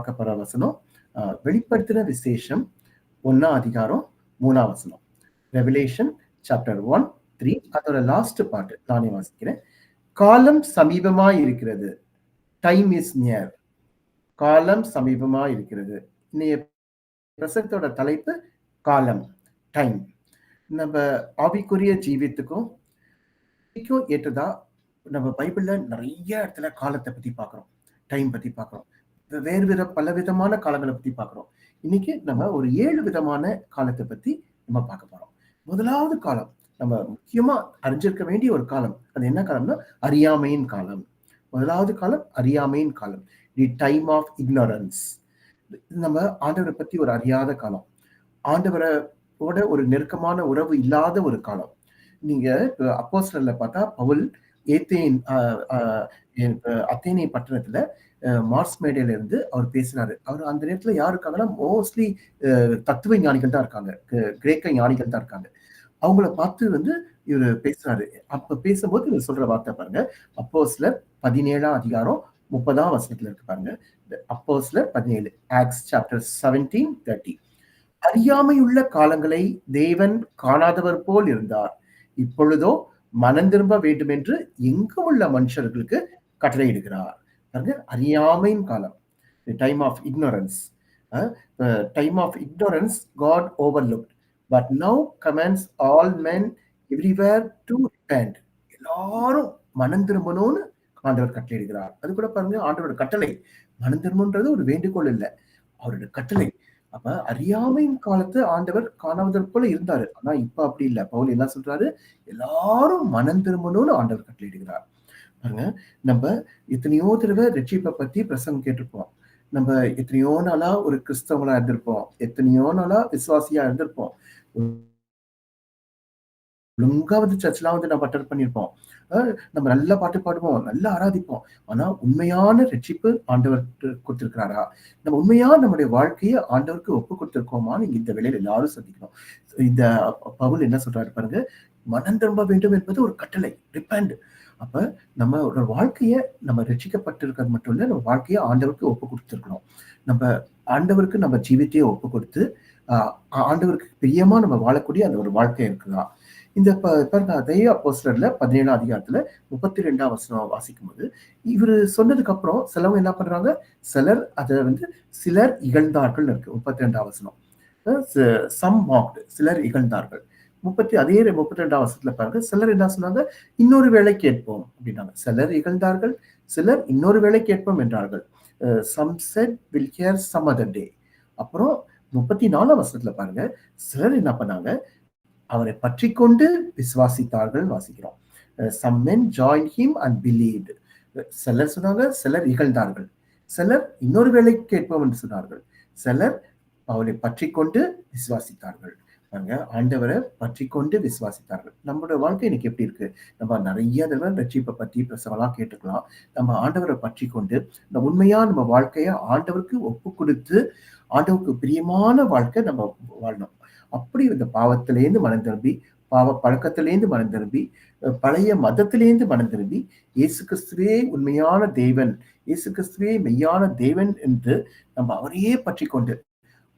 பார்க்க போற வசனம் வெளிப்படுத்தின விசேஷம் 1ஆம் அதிகாரம் 3ஆம் வசனம். Revelation chapter 1, 3. அதோட லாஸ்ட் பார்ட் நானே வாசிக்கிறேன். காலம் சமீபமாய் இருக்கிறது. Time is near. காலம் சமீபமாய் இருக்கிறது. இன்னைய பிரசங்கத்தோட தலைப்பு காலம், டைம். நம்ம ஆவிக்குரிய ஜீவியத்துக்கும் ஏற்றதா நம்ம பைபிள்ல நிறைய இடத்துல காலத்தை பத்தி பார்க்கிறோம், டைம் பத்தி பார்க்கிறோம், பல விதமான காலங்களை பத்தி பார்க்கிறோம். இன்னைக்கு நம்ம ஒரு 7 விதமான காலத்தை பத்தி நம்ம பார்க்க போறோம். முதலாவது காலம், நம்ம முக்கியமா அறிஞ்சிருக்க வேண்டிய ஒரு காலம். அது என்ன காலம்னா அறியாமையின் காலம். முதலாவது காலம் அறியாமையின் காலம், தி டைம் ஆஃப் இக்னோரன்ஸ். நம்ம ஆண்டவரை பத்தி ஒரு அறியாத காலம், ஆண்டவரோட ஒரு நெருக்கமான உறவு இல்லாத ஒரு காலம். நீங்க அப்போஸ்தலர்ல பார்த்தா பவுல் அத்தேனே பட்டணத்துல மார்ஸ் மேடையில இருந்து அவர் பேசினாரு. அவர் அந்த நேரத்துல யாரு இருக்காங்கன்னா மோஸ்ட்லி தத்துவ ஞானிகள் தான் இருக்காங்க, கிரேக்க ஞானிகள் தான் இருக்காங்க. அவங்கள பார்த்து இவரு பேசுறாரு. அப்ப பேசும்போது இவர் சொல்ற வார்த்தை பாருங்க, அப்போஸ்தலர் 17ஆம் அதிகாரம் 30ஆம் வசனத்துல இருக்கு பாருங்க. அப்போஸ்தலர் 17, ஆக்ட்ஸ் சாப்டர் 17:30. அறியாமையுள்ள காலங்களை தேவன் காணாதவர் போல் இருந்தார், இப்பொழுதோ மனம் திரும்ப வேண்டும் என்று எங்கும் உள்ள மனுஷர்களுக்கு கட்டளையிடுகிறார். அறியாமையின் காலம், time of ignorance. Time of ignorance God overlooked, but now commands all men everywhere to repent. எல்லாரும் மனம் திரும்பணும்னு ஆண்டவர் கட்டளையிடுகிறார். அது கூட பாருங்க, ஆண்டவரோட கட்டளை. மனம் திரும்புன்றது ஒரு வேண்டுகோள் இல்லை, அவரோட கட்டளை. அப்ப அறியாமையின் காலத்து ஆண்டவர் காணாதவர் போல இருந்தாரு. ஆனா இப்ப அப்படி இல்லை. பவுல் என்ன சொல்றாரு? எல்லாரும் மனம் திரும்பணும்னு ஆண்டவர் கட்டளையிடுகிறார். பாருங்க, நம்ம எத்தனையோ தடவை ரட்சிப்பை பத்தி பிரசங்கம் கேட்டிருப்போம். நம்ம எத்தனையோ நாளா ஒரு கிறிஸ்தவங்களா இருந்திருப்போம், எத்தனையோ நாளா விசுவாசியா இருந்திருப்போம், ஒழுங்கா சர்ச்லாம் நம்ம அட்டெண்ட் பண்ணியிருப்போம், நம்ம நல்ல பாட்டு பாடுவோம், நல்லா ஆராதிப்போம். ஆனா உண்மையான ரட்சிப்பு ஆண்டவர் கொடுத்திருக்கிறாரா? நம்ம உண்மையா நம்முடைய வாழ்க்கையை ஆண்டவருக்கு ஒப்பு கொடுத்திருக்கோமா? நீங்க இந்த வேளையில எல்லாரும் சந்திக்கணும். இந்த பவுல் என்ன சொல்றாரு பாருங்க, மனம் திரும்ப வேண்டும் என்பது ஒரு கட்டளை, ரிப்பெண்ட். அப்ப நம்ம ஒரு வாழ்க்கைய நம்ம ரட்சிக்கப்பட்டிருக்கிறது மட்டும் இல்ல, நம்ம வாழ்க்கையை ஆண்டவருக்கு ஒப்பு கொடுத்திருக்கணும். நம்ம ஆண்டவருக்கு நம்ம ஜீவித்தையே ஒப்பு கொடுத்து ஆண்டவருக்கு பிரியமா நம்ம வாழக்கூடிய அந்த ஒரு வாழ்க்கை இருக்குதா? இந்த அதே அப்போஸ்தலர்ல 17ஆம் அதிகாரத்துல 32ஆம் வசனம் வாசிக்கும் போது இவரு சொன்னதுக்கு அப்புறம் சிலவங்க என்ன பண்றாங்க, சிலர் இகழ்ந்தார்கள் இருக்கு. 32ஆம் வசனம், சம் மாக்ட், சிலர் இகழ்ந்தார்கள். 32ஆம் வசனத்துல பாருங்க, சிலர் என்ன சொன்னாங்க, இன்னொரு வேளை கேட்போம் அப்படின்னாங்க. சிலர் இகழ்ந்தார்கள், சிலர் இன்னொரு வேளை கேட்போம் என்றார்கள். some said will hear some other day. அப்புறம் 34ஆம் வசனத்துல பாருங்க, சிலர் என்ன பண்ணாங்க, அவரை பற்றி கொண்டு விசுவாசித்தார்கள் வாசிக்கிறோம். some men joined him and believed. சிலர் சொன்னாங்க, சிலர் இகழ்ந்தார்கள், சிலர் இன்னொரு வேளை கேட்போம் என்று சொன்னார்கள், சிலர் அவரை பற்றி கொண்டு விசுவாசித்தார்கள். ஆண்டவரை பற்றி கொண்டு விசுவாசித்தார்கள். நம்மளோட வாழ்க்கை இன்னைக்கு எப்படி இருக்கு? நம்ம நிறைய தடவை ரட்சிப்பை பற்றி பிரசவெல்லாம் கேட்டுக்கலாம். நம்ம ஆண்டவரை பற்றி கொண்டு நம்ம உண்மையா நம்ம வாழ்க்கைய ஆண்டவருக்கு ஒப்பு கொடுத்து ஆண்டவருக்கு பிரியமான வாழ்க்கை நம்ம வாழணும். அப்படி இந்த பாவத்திலேருந்து மனம் திரும்பி, பாவ பழக்கத்திலேருந்து மனம் திரும்பி, பழைய மதத்திலேருந்து மனம் திரும்பி, இயேசு கிறிஸ்துவே உண்மையான தேவன், இயேசு கிறிஸ்துவே மெய்யான தேவன் என்று நம்ம அவரையே பற்றி கொண்டு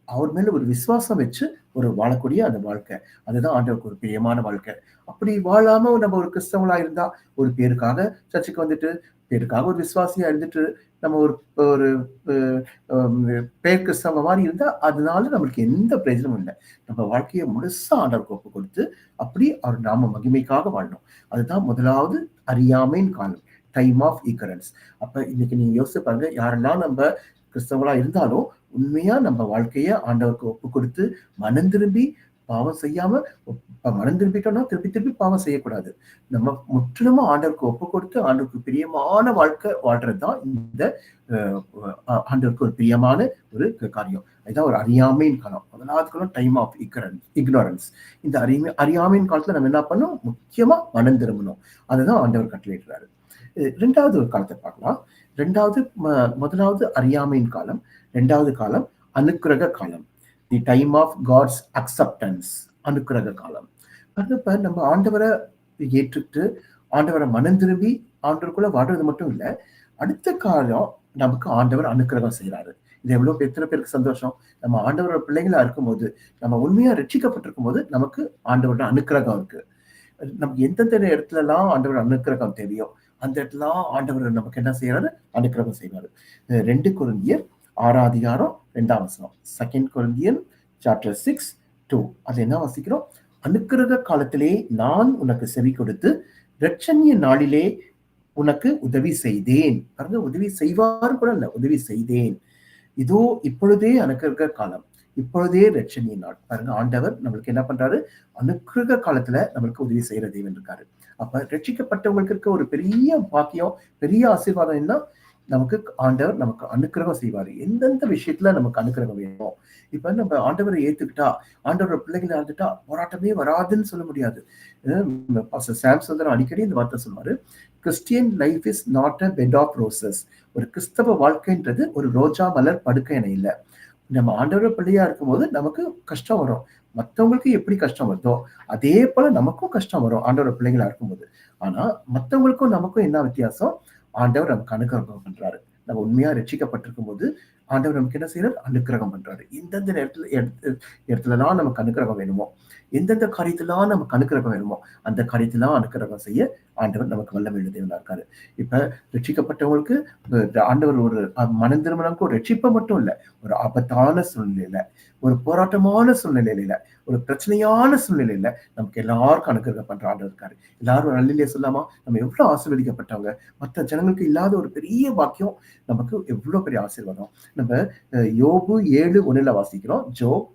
அவர் மேல ஒரு விசுவாசம் வச்சு ஒரு வாழக்கூடிய அந்த வாழ்க்கை, அதுதான் ஆண்டவருக்கு ஒரு பிரியமான வாழ்க்கை. அப்படி வாழாம நம்ம ஒரு கிறிஸ்தவங்களா இருந்தா, ஒரு பேருக்காக சர்ச்சுக்கு வந்துட்டு, பேருக்காக ஒரு விசுவாசியா இருந்துட்டு, நம்ம ஒரு பேர் கிறிஸ்தவ மாதிரி இருந்தா அதனால நம்மளுக்கு எந்த பிரயோஜனமும் இல்லை. நம்ம வாழ்க்கையை முழுசா ஆண்டவருக்கு ஒப்பு கொடுத்து அப்படி அவர் நாம மகிமைக்காக வாழணும். அதுதான் முதலாவது அறியாமையின் காலம், டைம் ஆஃப் இக்னரன்ஸ். அப்ப இன்னைக்கு நீங்க யோசிச்சு பாருங்க, யாரெல்லாம் நம்ம கிறிஸ்தவங்களா இருந்தாலும் உண்மையா நம்ம வாழ்க்கைய ஆண்டவருக்கு ஒப்பு கொடுத்து மனம் திரும்பி பாவம் செய்யாம, மனம் திரும்பிட்டோம்னா திருப்பி பாவம் செய்யக்கூடாது. நம்ம முற்றிலுமா ஆண்டவருக்கு ஒப்பு கொடுத்து ஆண்டவருக்கு பிரியமான வாழ்க்கை வாழ்றதுதான் இந்த ஆண்டவருக்கு ஒரு பிரியமான ஒரு காரியம். அதுதான் ஒரு அறியாமையின் காலம். முதலாவது காலம் டைம் ஆஃப் இக்னோரன்ஸ். இந்த அறியாமையின் காலத்துல நம்ம என்ன பண்ணணும்? முக்கியமா மனம் திரும்பணும். அதுதான் ஆண்டவர் கட்டளையிடுறாரு. ரெண்டாவது ஒரு காலத்தை பார்க்கலாம். முதலாவது அறியாமையின் காலம், ரெண்டாவது காலம் அனுக்கிரக காலம், the time of God's acceptance, அனுக்கிரக காலம். இப்ப நம்ம ஆண்டவரை ஏற்றுட்டு ஆண்டவரை மனம் திரும்பி ஆண்டவருக்குள்ள வாழ்றது மட்டும் இல்லை, அடுத்த காலம் நமக்கு ஆண்டவர் அனுக்கிரகம் செய்யறாரு. இது எவ்வளவு எத்தனை பேருக்கு சந்தோஷம். நம்ம ஆண்டவரோட பிள்ளைகளா இருக்கும்போது, நம்ம உண்மையா ரட்சிக்கப்பட்டிருக்கும் போது நமக்கு ஆண்டவரோட அனுக்கிரகம் இருக்கு. நமக்கு எந்தெந்த இடத்துலலாம் ஆண்டவர் அனுக்கிரகம் தேவையோ அந்த இடத்துலாம் ஆண்டவர் நமக்கு என்ன செய்யறாரு, அனுக்கிரகம் செய்வாரு. 2 கொரிந்தியர் 6ஆம் அதிகாரம் 2ஆம் வசனம். 2 கொரிந்தியன் சாப்டர் 6:2. அது என்ன வாசிக்கிறோம்? அனுக்கிரக காலத்திலே நான் உனக்கு செவி கொடுத்து இரட்சணிய நாளிலே உனக்கு உதவி செய்தேன். பாருங்க, உதவி செய்வார் கூட இல்ல, உதவி செய்தேன். இதோ இப்பொழுதே அனுக்கிரக காலம், இப்பொழுதே ரட்சணிய நாள். பாருங்க, ஆண்டவர் நம்மளுக்கு என்ன பண்றாரு, அனுக்கிரக காலத்துல நம்மளுக்கு உதவி செய்யற தேவன் இருக்காரு. அப்ப ரட்சிக்கப்பட்டவங்களுக்கு இருக்க ஒரு பெரிய பாக்கியம், பெரிய ஆசீர்வாதம் என்ன, நமக்கு ஆண்டவர் நமக்கு அனுக்கிரகம் செய்வாரு. எந்தெந்த விஷயத்துல நமக்கு அனுக்கிரகம் வேணும். இப்ப நம்ம ஆண்டவரை ஏத்துக்கிட்டா, ஆண்டவரோட பிள்ளைகளை இருந்துட்டா போராட்டமே வராதுன்னு சொல்ல முடியாது. சாம்சன் அடிக்கடி இந்த வார்த்தை சொல்லுவாரு, Christian life is not a bed of roses. ஒரு கிறிஸ்தவ வாழ்க்கைன்றது ஒரு ரோஜா மலர் படுக்கை என இல்லை. நம்ம ஆண்டவரோட பிள்ளையா இருக்கும்போது நமக்கு கஷ்டம் வரும். மற்றவங்களுக்கு எப்படி கஷ்டம் வருதோ அதே போல நமக்கும் கஷ்டம் வரும் ஆண்டவரோட பிள்ளைகளா இருக்கும்போது. ஆனா மற்றவங்களுக்கும் நமக்கும் என்ன வித்தியாசம்? ஆண்டவர் நமக்கு அனுக்கிரகம் பண்றாரு. நம்ம உண்மையா ரட்சிக்கப்பட்டிருக்கும் போது ஆண்டவர் நமக்கு என்ன செய்யறாரு? அனுக்கிரகம் பண்றாரு. எந்தெந்த இடத்துலலாம் நமக்கு அனுக்கிரகம் வேணுமோ, எந்தெந்த காரியத்திலாம் நமக்கு அனுக்கிரகம் வேணுமோ அந்த காரியத்திலாம் அனுக்கிரகம் செய்ய ஆண்டவர் நமக்கு வல்லமை உள்ள தேவனா இருக்காரு. இப்ப ரட்சிக்கப்பட்டவங்களுக்கு ஆண்டவர் ஒரு மனம் திருமணம்க்கு ஒரு ரட்சிப்பை மட்டும் இல்ல, ஒரு ஆபத்தான சூழ்நிலையில, ஒரு போராட்டமான சூழ்நிலையில, ஒரு பிரச்சனையான சூழ்நிலையில நமக்கு எல்லாருக்கும் அனுக்கிரகம் பண்ற ஆண்டவர் இருக்காரு. எல்லாரும் நல்லிலே சொல்லாமா, நம்ம எவ்வளவு ஆசீர்வதிக்கப்பட்டவங்க. மற்ற ஜனங்களுக்கு இல்லாத ஒரு பெரிய பாக்கியம், நமக்கு எவ்வளவு பெரிய ஆசீர்வாதம். நம்ம யோபு 7:1 வாசிக்கிறோம். ஜோப்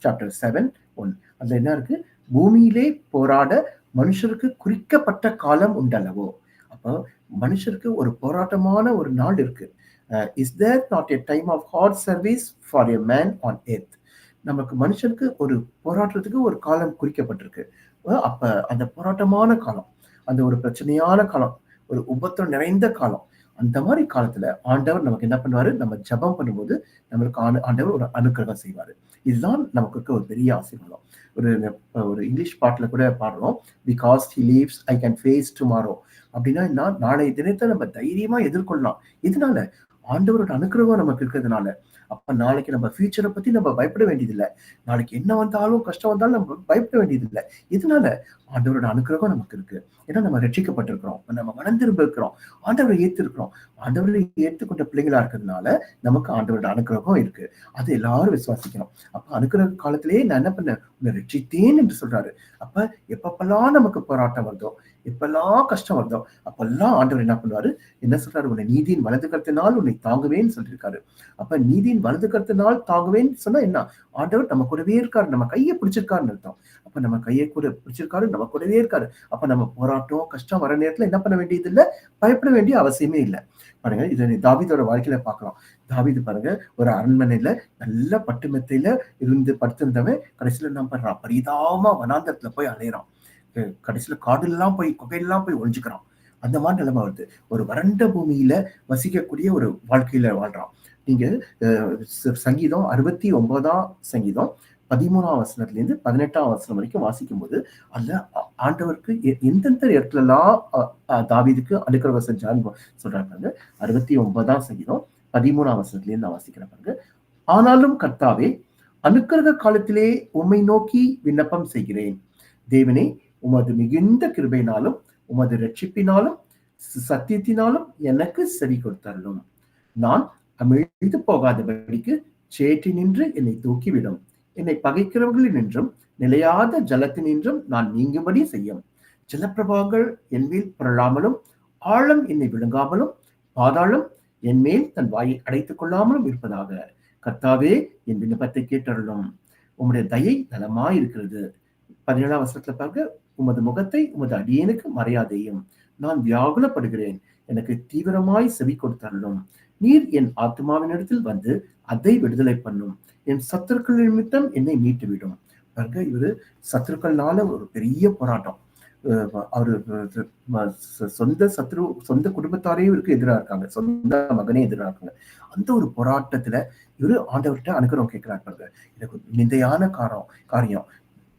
சாப்டர் 7:1. அதுல என்ன இருக்கு? பூமியிலே போராட மனுஷருக்கு குறிக்கப்பட்ட காலம் உண்டல்லவோ. அப்போ மனுஷருக்கு ஒரு போராட்டமான ஒரு நாள் இருக்கு. Is there not a time of hard service for a man on earth? நமக்கு மனுஷனுக்கு ஒரு போராட்டத்துக்கு ஒரு காலம் குறிக்கப்பட்டிருக்கு. அப்ப அந்த போராட்டமான காலம், அந்த ஒரு பிரச்சனையான காலம், ஒரு உபத்திரம் நிறைந்த காலம், அந்த மாதிரி காலத்துல ஆண்டவர் நமக்கு என்ன பண்ணுவாரு? நம்ம ஜெபம் பண்ணும்போது நம்மளுக்கு ஆண்டவர் ஒரு அனுக்கிரகம் செய்வாரு. இதுதான் நமக்கு ஒரு பெரிய ஆசீர்வாதம். ஒரு இங்கிலீஷ் பாட்டுல கூட பாடுறோம், because he lives I can face tomorrow. அப்படின்னா என்ன? நாளைய தினத்தை நம்ம தைரியமா எதிர்கொள்ளலாம். இதனால ஆண்டவரோட அனுக்கிரகம் நமக்கு இருக்கிறதுனால. அப்ப நாளைக்கு நம்ம ஃபியூச்சரை பத்தி நம்ம பயப்பட வேண்டியதில்லை. நாளைக்கு என்ன வந்தாலும் கஷ்டம் வந்தாலும் நம்ம பயப்பட வேண்டியதில்லை. இதனால ஆண்டவரோட அனுக்கிரகம் நமக்கு இருக்கு. ஏன்னா நம்ம ரட்சிக்கப்பட்டிருக்கிறோம், நம்ம மனம் திரும்ப இருக்கிறோம், ஆண்டவரை ஏத்திருக்கிறோம். ஆண்டவரை ஏற்றுக்கொண்ட பிள்ளைகளா இருக்கிறதுனால நமக்கு ஆண்டவரோட அனுக்கிரகம் இருக்கு. அது எல்லாரும் விசுவாசிக்கணும். அப்ப அனுக்கிரக காலத்திலேயே நான் என்ன பண்ணேன்? உன்னை ரட்சித்தேன் என்று சொல்றாரு. அப்ப எப்பப்பெல்லாம் நமக்கு போராட்டம் வருதோ, எப்பெல்லாம் கஷ்டம் வருதோ அப்பெல்லாம் ஆண்டவர் என்ன பண்ணுவாரு? என்ன சொல்றாரு? உன்னை நீதியின் வலது கரத்தினால் உன்னை தாங்குவேன்னு சொல்லியிருக்காரு. அப்ப நீதியின் வலது கரத்தினால் தாங்குவேன்னு சொன்னா என்ன? ஆண்டவர் நம்ம கூடவே இருக்காரு, நம்ம கையை பிடிச்சிருக்காருன்னு அர்த்தம். அப்ப நம்ம கையை கூட பிடிச்சிருக்காரு, நம்ம கூடவே இருக்காரு. அப்ப நம்ம போராட்டம் கஷ்டம் வர நேரத்துல என்ன பண்ண வேண்டியது இல்லை, பயப்பட வேண்டிய அவசியமே இல்லை. பாருங்க, இதை தாவீதோட வாழ்க்கையில பார்க்கலாம். தாவீது பாருங்க, ஒரு அரண்மனையில நல்ல பட்டு மெத்தையில இருந்து படுத்திருந்தவன் கடைசியில என்ன பண்றான்? பரிதாபமா வனாந்தரத்துல போய் அலையறான். கடைசியில காடுலாம் போய் குகையெல்லாம் போய் ஒழிஞ்சுக்கிறான். அந்த மாதிரி நிலைமை வருது. ஒரு வறண்ட பூமியில வசிக்கக்கூடிய ஒரு வாழ்க்கையில வாழ்றான். நீங்க சங்கீதம் 69ஆம் சங்கீதம் 13ஆம் வசனத்திலிருந்து 18ஆம் வசனம் வரைக்கும் வாசிக்கும் போது அதுல ஆண்டவருக்கு எந்தெந்த இடத்துல எல்லாம் தாவீதுக்கு அனுக்கிரகம் செஞ்சான்னு சொல்றாங்க. 69ஆம் சங்கீதம் 13ஆம் வசனத்திலிருந்து நான் வாசிக்கிறேன் பாருங்க. ஆனாலும் கர்த்தாவே, அனுக்கிரக காலத்திலே உம்மை நோக்கி விண்ணப்பம் செய்கிறேன். தேவனே, உமது மிகுந்த கிருபையினாலும் உமது ரட்சிப்பினாலும் சத்தியத்தினாலும் எனக்கு செவி கொடுத்தருளும். நான் அமிழ்ந்து போகாதபடிக்கு சேற்றி நின்று என்னை தூக்கிவிடும். என்னை பகைக்கிறவர்களில் நின்றும் நிலையாத ஜலத்தினின்றும் நான் நீங்கும்படி செய்யும். ஜலப்பிரபாகங்கள் என் மேல் புரளாமலும் ஆழம் என்னை விழுங்காமலும் பாதாளம் என் மேல் தன் வாயை அடைத்துக் கொள்ளாமலும் இருப்பதாக. கர்த்தாவே, என் விண்ணப்பத்தை கேட்டருளும். உம்முடைய தயை நலமாயிருக்கிறது. 17ஆம் வசனத்துல பார்க்க, உமது முகத்தை உமது அடியேனுக்கு மறையாதேயும். நான் வியாகுலப்படுகிறேன், எனக்கு தீவிரமாய் செவி கொடுத்தருளும். நீர் என் ஆத்மாவினிடத்தில் வந்து அதை விடுதலை பண்ணும். என் சத்துருக்கள் நிமித்தம் என்னை மீட்டுவிடும். பாருங்க, இவரு சத்துருக்கள்னால ஒரு பெரிய போராட்டம். அவரு சொந்த குடும்பத்தாரையும் இவருக்கு எதிராக இருக்காங்க, சொந்த மகனே எதிராக இருக்காங்க. அந்த ஒரு போராட்டத்துல இவரு ஆண்டவர்கிட்ட அனுக்கிரகம் கேட்கிறார். பாருங்க, எனக்கு நிந்தையான காரியம்,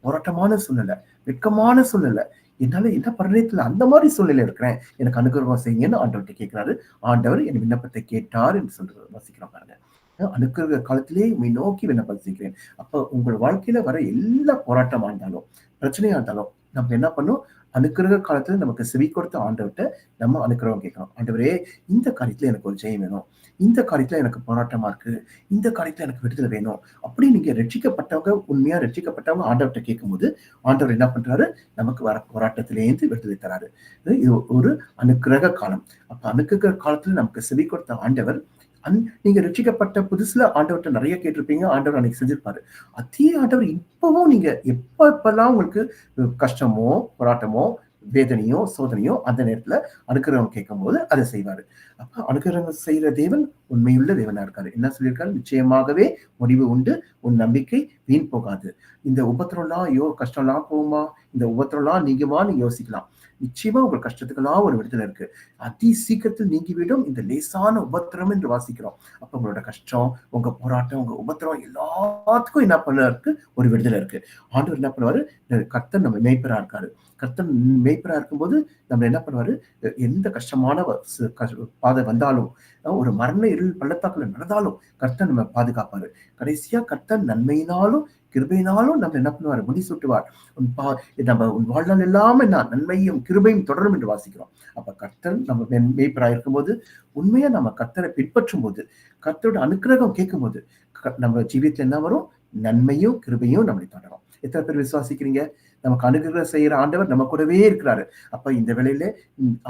போராட்டமான சூழ்நிலை, வெட்கமான சூழ்நிலை, என்னால என்ன பரிணயத்துல அந்த மாதிரி சூழ்நிலை இருக்கிறேன், எனக்கு அனுகிரகம் செய்யுங்கன்னு ஆண்டவர்கிட்ட கேட்கிறாரு. ஆண்டவர் என் விண்ணப்பத்தை கேட்டார் என்று சொல்றது வாசிக்கிறோம் பாருங்க. அனுக்கிரக காலத்திலே உம்மை நோக்கி விண்ணப்பசிக்கிறேன். அப்ப உங்கள் வாழ்க்கையில வர எல்லா போராட்டமா இருந்தாலும், பிரச்சனையா இருந்தாலும், நம்ம என்ன பண்ணணும்? அனுக்கிரக காலத்துல நமக்கு செவி கொடுத்த ஆண்டவர்ட்ட நம்ம அனுக்கிரகம் கேட்கணும். ஆண்டவரே, இந்த காரியத்துல எனக்கு ஒரு ஜெயம் வேணும். இந்த காரியத்துல எனக்கு போராட்டமா இருக்கு. இந்த காரியத்துல எனக்கு விடுதலை வேணும். அப்படி நீங்க ரட்சிக்கப்பட்டவங்க, உண்மையா ரட்சிக்கப்பட்டவங்க ஆண்டவர்ட்ட கேட்கும்போது, ஆண்டவர் என்ன பண்றாரு? நமக்கு வர போராட்டத்திலேருந்து விடுதலை தராரு. இது ஒரு அனுக்கிரக காலம். அப்ப அனுக்கிரக காலத்துல நமக்கு செவி கொடுத்த ஆண்டவர், நீங்க ரட்சிக்கப்பட்ட புதுசுல ஆண்டவர்ட்ட நெறைய கேட்டிருப்பீங்க. ஆண்டவர் அன்னைக்கு செஞ்சிருப்பாரு. அதே ஆண்டவர் இப்பவும் நீங்க எப்பலாம் உங்களுக்கு கஷ்டமோ, போராட்டமோ, வேதனையோ, சோதனையோ அந்த நேரத்துல அனுக்கிரகம் கேட்கும்போது அத செய்வாரு. அப்ப அனுக்கிரகம் செய்ற தேவன் உண்மையுள்ள தேவனா இருக்காரு. என்ன சொல்லியிருக்காரு? நிச்சயமாகவே முடிவு உண்டு. உன் நம்பிக்கை வீண் போகாது. இந்த உபத்திரம்லாம், ஐயோ! கஷ்டம்லாம் போகுமா? இந்த உபத்திரம்லாம் நீங்குமான்னு யோசிக்கலாம். நிச்சயமா உங்கள் கஷ்டத்துக்கெல்லாம் ஒரு விடுதலை இருக்கு. அதி சீக்கிரத்தில் நீங்கிவிடும் இந்த லேசான உபத்திரம் என்று வாசிக்கிறோம். அப்ப உங்களோட கஷ்டம், உங்க போராட்டம், உங்க உபத்திரம் எல்லாத்துக்கும் என்ன பண்ண ஒரு விடுதலை இருக்கு. ஆண்டவர் என்ன பண்ணுவாரு? கர்த்தர் நம்ம மேய்ப்பரா இருக்காரு. கர்த்தர் மேய்ப்பரா இருக்கும்போது நம்ம என்ன பண்ணுவாரு? எந்த கஷ்டமான பாதை வந்தாலும், ஒரு மரண இருள் பள்ளத்தாக்குல நடந்தாலும் கர்த்தர் நம்ம பாதுகாப்பாரு. கடைசியா கர்த்தர் நன்மையினாலும், கிருபையினாலும் நம்ம என்ன பண்ணுவாரு? முடிசூட்டுவார். நம்ம உன் வாழ்நாள் எல்லாம் என்ன நன்மையும் கிருபையும் தொடரும் என்று வாசிக்கிறோம். அப்ப கர்த்தர் நம்ம மேய்ப்பராக இருக்கும்போது, உண்மையா நம்ம கர்த்தரை பின்பற்றும் போது, கர்த்தரோட அனுக்கிரகம் கேட்கும்போது, நம்ம ஜீவியத்துல என்ன வரும்? நன்மையும் கிருபையும் நம்மளை தொடரும். எத்தனை பேர் விசுவாசிக்கிறீங்க? நமக்கு அனுக்கிரகம் செய்யற ஆண்டவர் நம்ம கூடவே இருக்கிறாரு. அப்ப இந்த வேளையில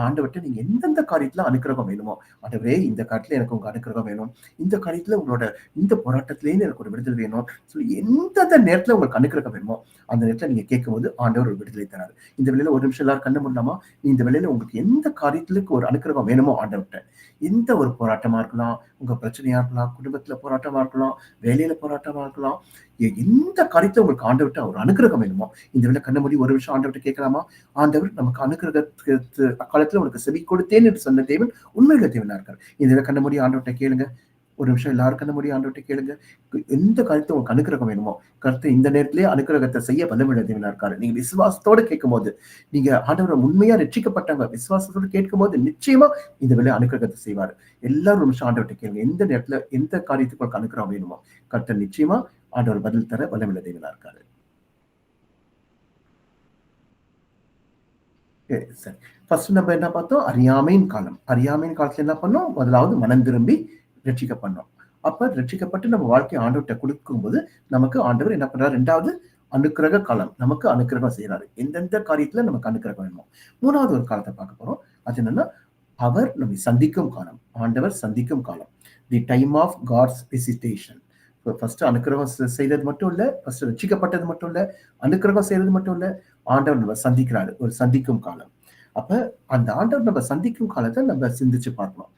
ஆண்டவர்ட்ட நீங்க எந்தெந்த காரியத்துல அனுக்கிரகம் வேணுமோ, ஆண்டவரே இந்த காரியத்துல எனக்கு உங்க அனுக்கிரகம் வேணும். இந்த காரியத்துல உங்களோட இந்த போராட்டத்திலேயே எனக்கு ஒரு விடுதலை வேணும் சொல்லி எந்தெந்த நேரத்துல உங்களுக்கு அனுக்கிரகம் வேணுமோ அந்த நேரத்துல நீங்க கேட்கும்போது ஆண்டவர் ஒரு விடுதலை தராரு. இந்த வேளையில ஒரு நிமிஷம் எல்லாரும் கண்ணு மூடலாமா? இந்த வேளையில உங்களுக்கு எந்த காரியத்துக்கு ஒரு அனுக்கிரகம் வேணுமோ ஆண்டவர்ட்ட, எந்த ஒரு போராட்டமா இருக்கலாம், உங்க பிரச்சனையா இருக்கலாம், குடும்பத்துல போராட்டமா இருக்கலாம், வேலையில போராட்டமா இருக்கலாம், எந்த காரியத்துல உங்களுக்கு ஆண்டவர்ட்ட ஒரு அனுக்கிரகம் வேணுமோ இந்த வேளை கண்ண மூடி ஒரு விஷயம் ஆண்டவர்ட்ட கேட்கலாமா? ஆண்டவர் நமக்கு அனுக்கிரகத்துக்கு அக்காலத்துல உனக்கு செவி கொடுத்தேன் என்று சொன்ன தேவன் உண்மையுள்ள தேவனா இருக்காரு. இந்த வேளை கண்ண மூடி ஆண்டவர்ட்ட கேளுங்க. ஒரு நிமிஷம் எல்லாரும் கண்ண மூடி ஆண்டவர்ட்ட கேளுங்க. எந்த காரியத்தை உங்களுக்கு அனுக்கிரகம் வேணுமோ கர்த்தர் இந்த நேரத்திலேயே அனுக்கிரகத்தை செய்ய வல்லமையுள்ள தேவனா இருக்காரு. நீங்க விசுவாசத்தோட கேட்கும்போது, நீங்க ஆண்டவரை உண்மையா ரட்சிக்கப்பட்டவங்க விசுவாசத்தோட கேட்கும்போது நிச்சயமா இந்த வேலை அனுக்கிரகத்தை செய்வாரு. எல்லாரும் ஒரு நிமிஷம் ஆண்டவர்ட்ட கேளுங்க. எந்த நேரத்துல எந்த காரியத்துக்கு உங்களுக்கு அனுக்கிரகம் வேணுமோ கர்த்தர் நிச்சயமா ஆண்டவர் பதில் தர வல்லமையுள்ள தேவனா இருக்காரு. சரி. ஃபர்ஸ்ட் நம்ம என்ன பார்த்தோம்? அறியாமையின் காலம். அறியாமையின் காலத்துல என்ன பண்ணோம்? முதலாவது மனம் திரும்பி ரட்சிக்கப்படணும். அப்ப ரட்சிக்கப்பட்டு நம்ம வாழ்க்கையை ஆண்டவர்ட்ட கொடுக்கும்போது, நமக்கு ஆண்டவர் என்ன பண்றாரு? 2வது அனுக்கிரக காலம். நமக்கு அனுக்கிரகம் செய்றாரு. எந்தெந்த காரியத்துல நமக்கு அனுக்கிரகம் வேணுமோ. 3வது ஒரு காலத்த பார்க்க போறோம். அது என்னன்னா, அவர் நம்மை சந்திக்கும் காலம். ஆண்டவர் சந்திக்கும் காலம். The time of God's visitation. First அனுக்கிரகம் செய்தது மட்டும் இல்ல, ஃபர்ஸ்ட் ரட்சிக்கப்பட்டது மட்டும் இல்ல, அனுக்கிரகம் செய்யறது மட்டும் இல்ல, ஆண்டவர் நம்ம சந்திக்கிறாரு. ஒரு சந்திக்கும் காலம். அப்ப அந்த ஆண்டவர் நம்ம சந்திக்கும் காலத்தை நம்ம சிந்திச்சு பார்க்கணும்.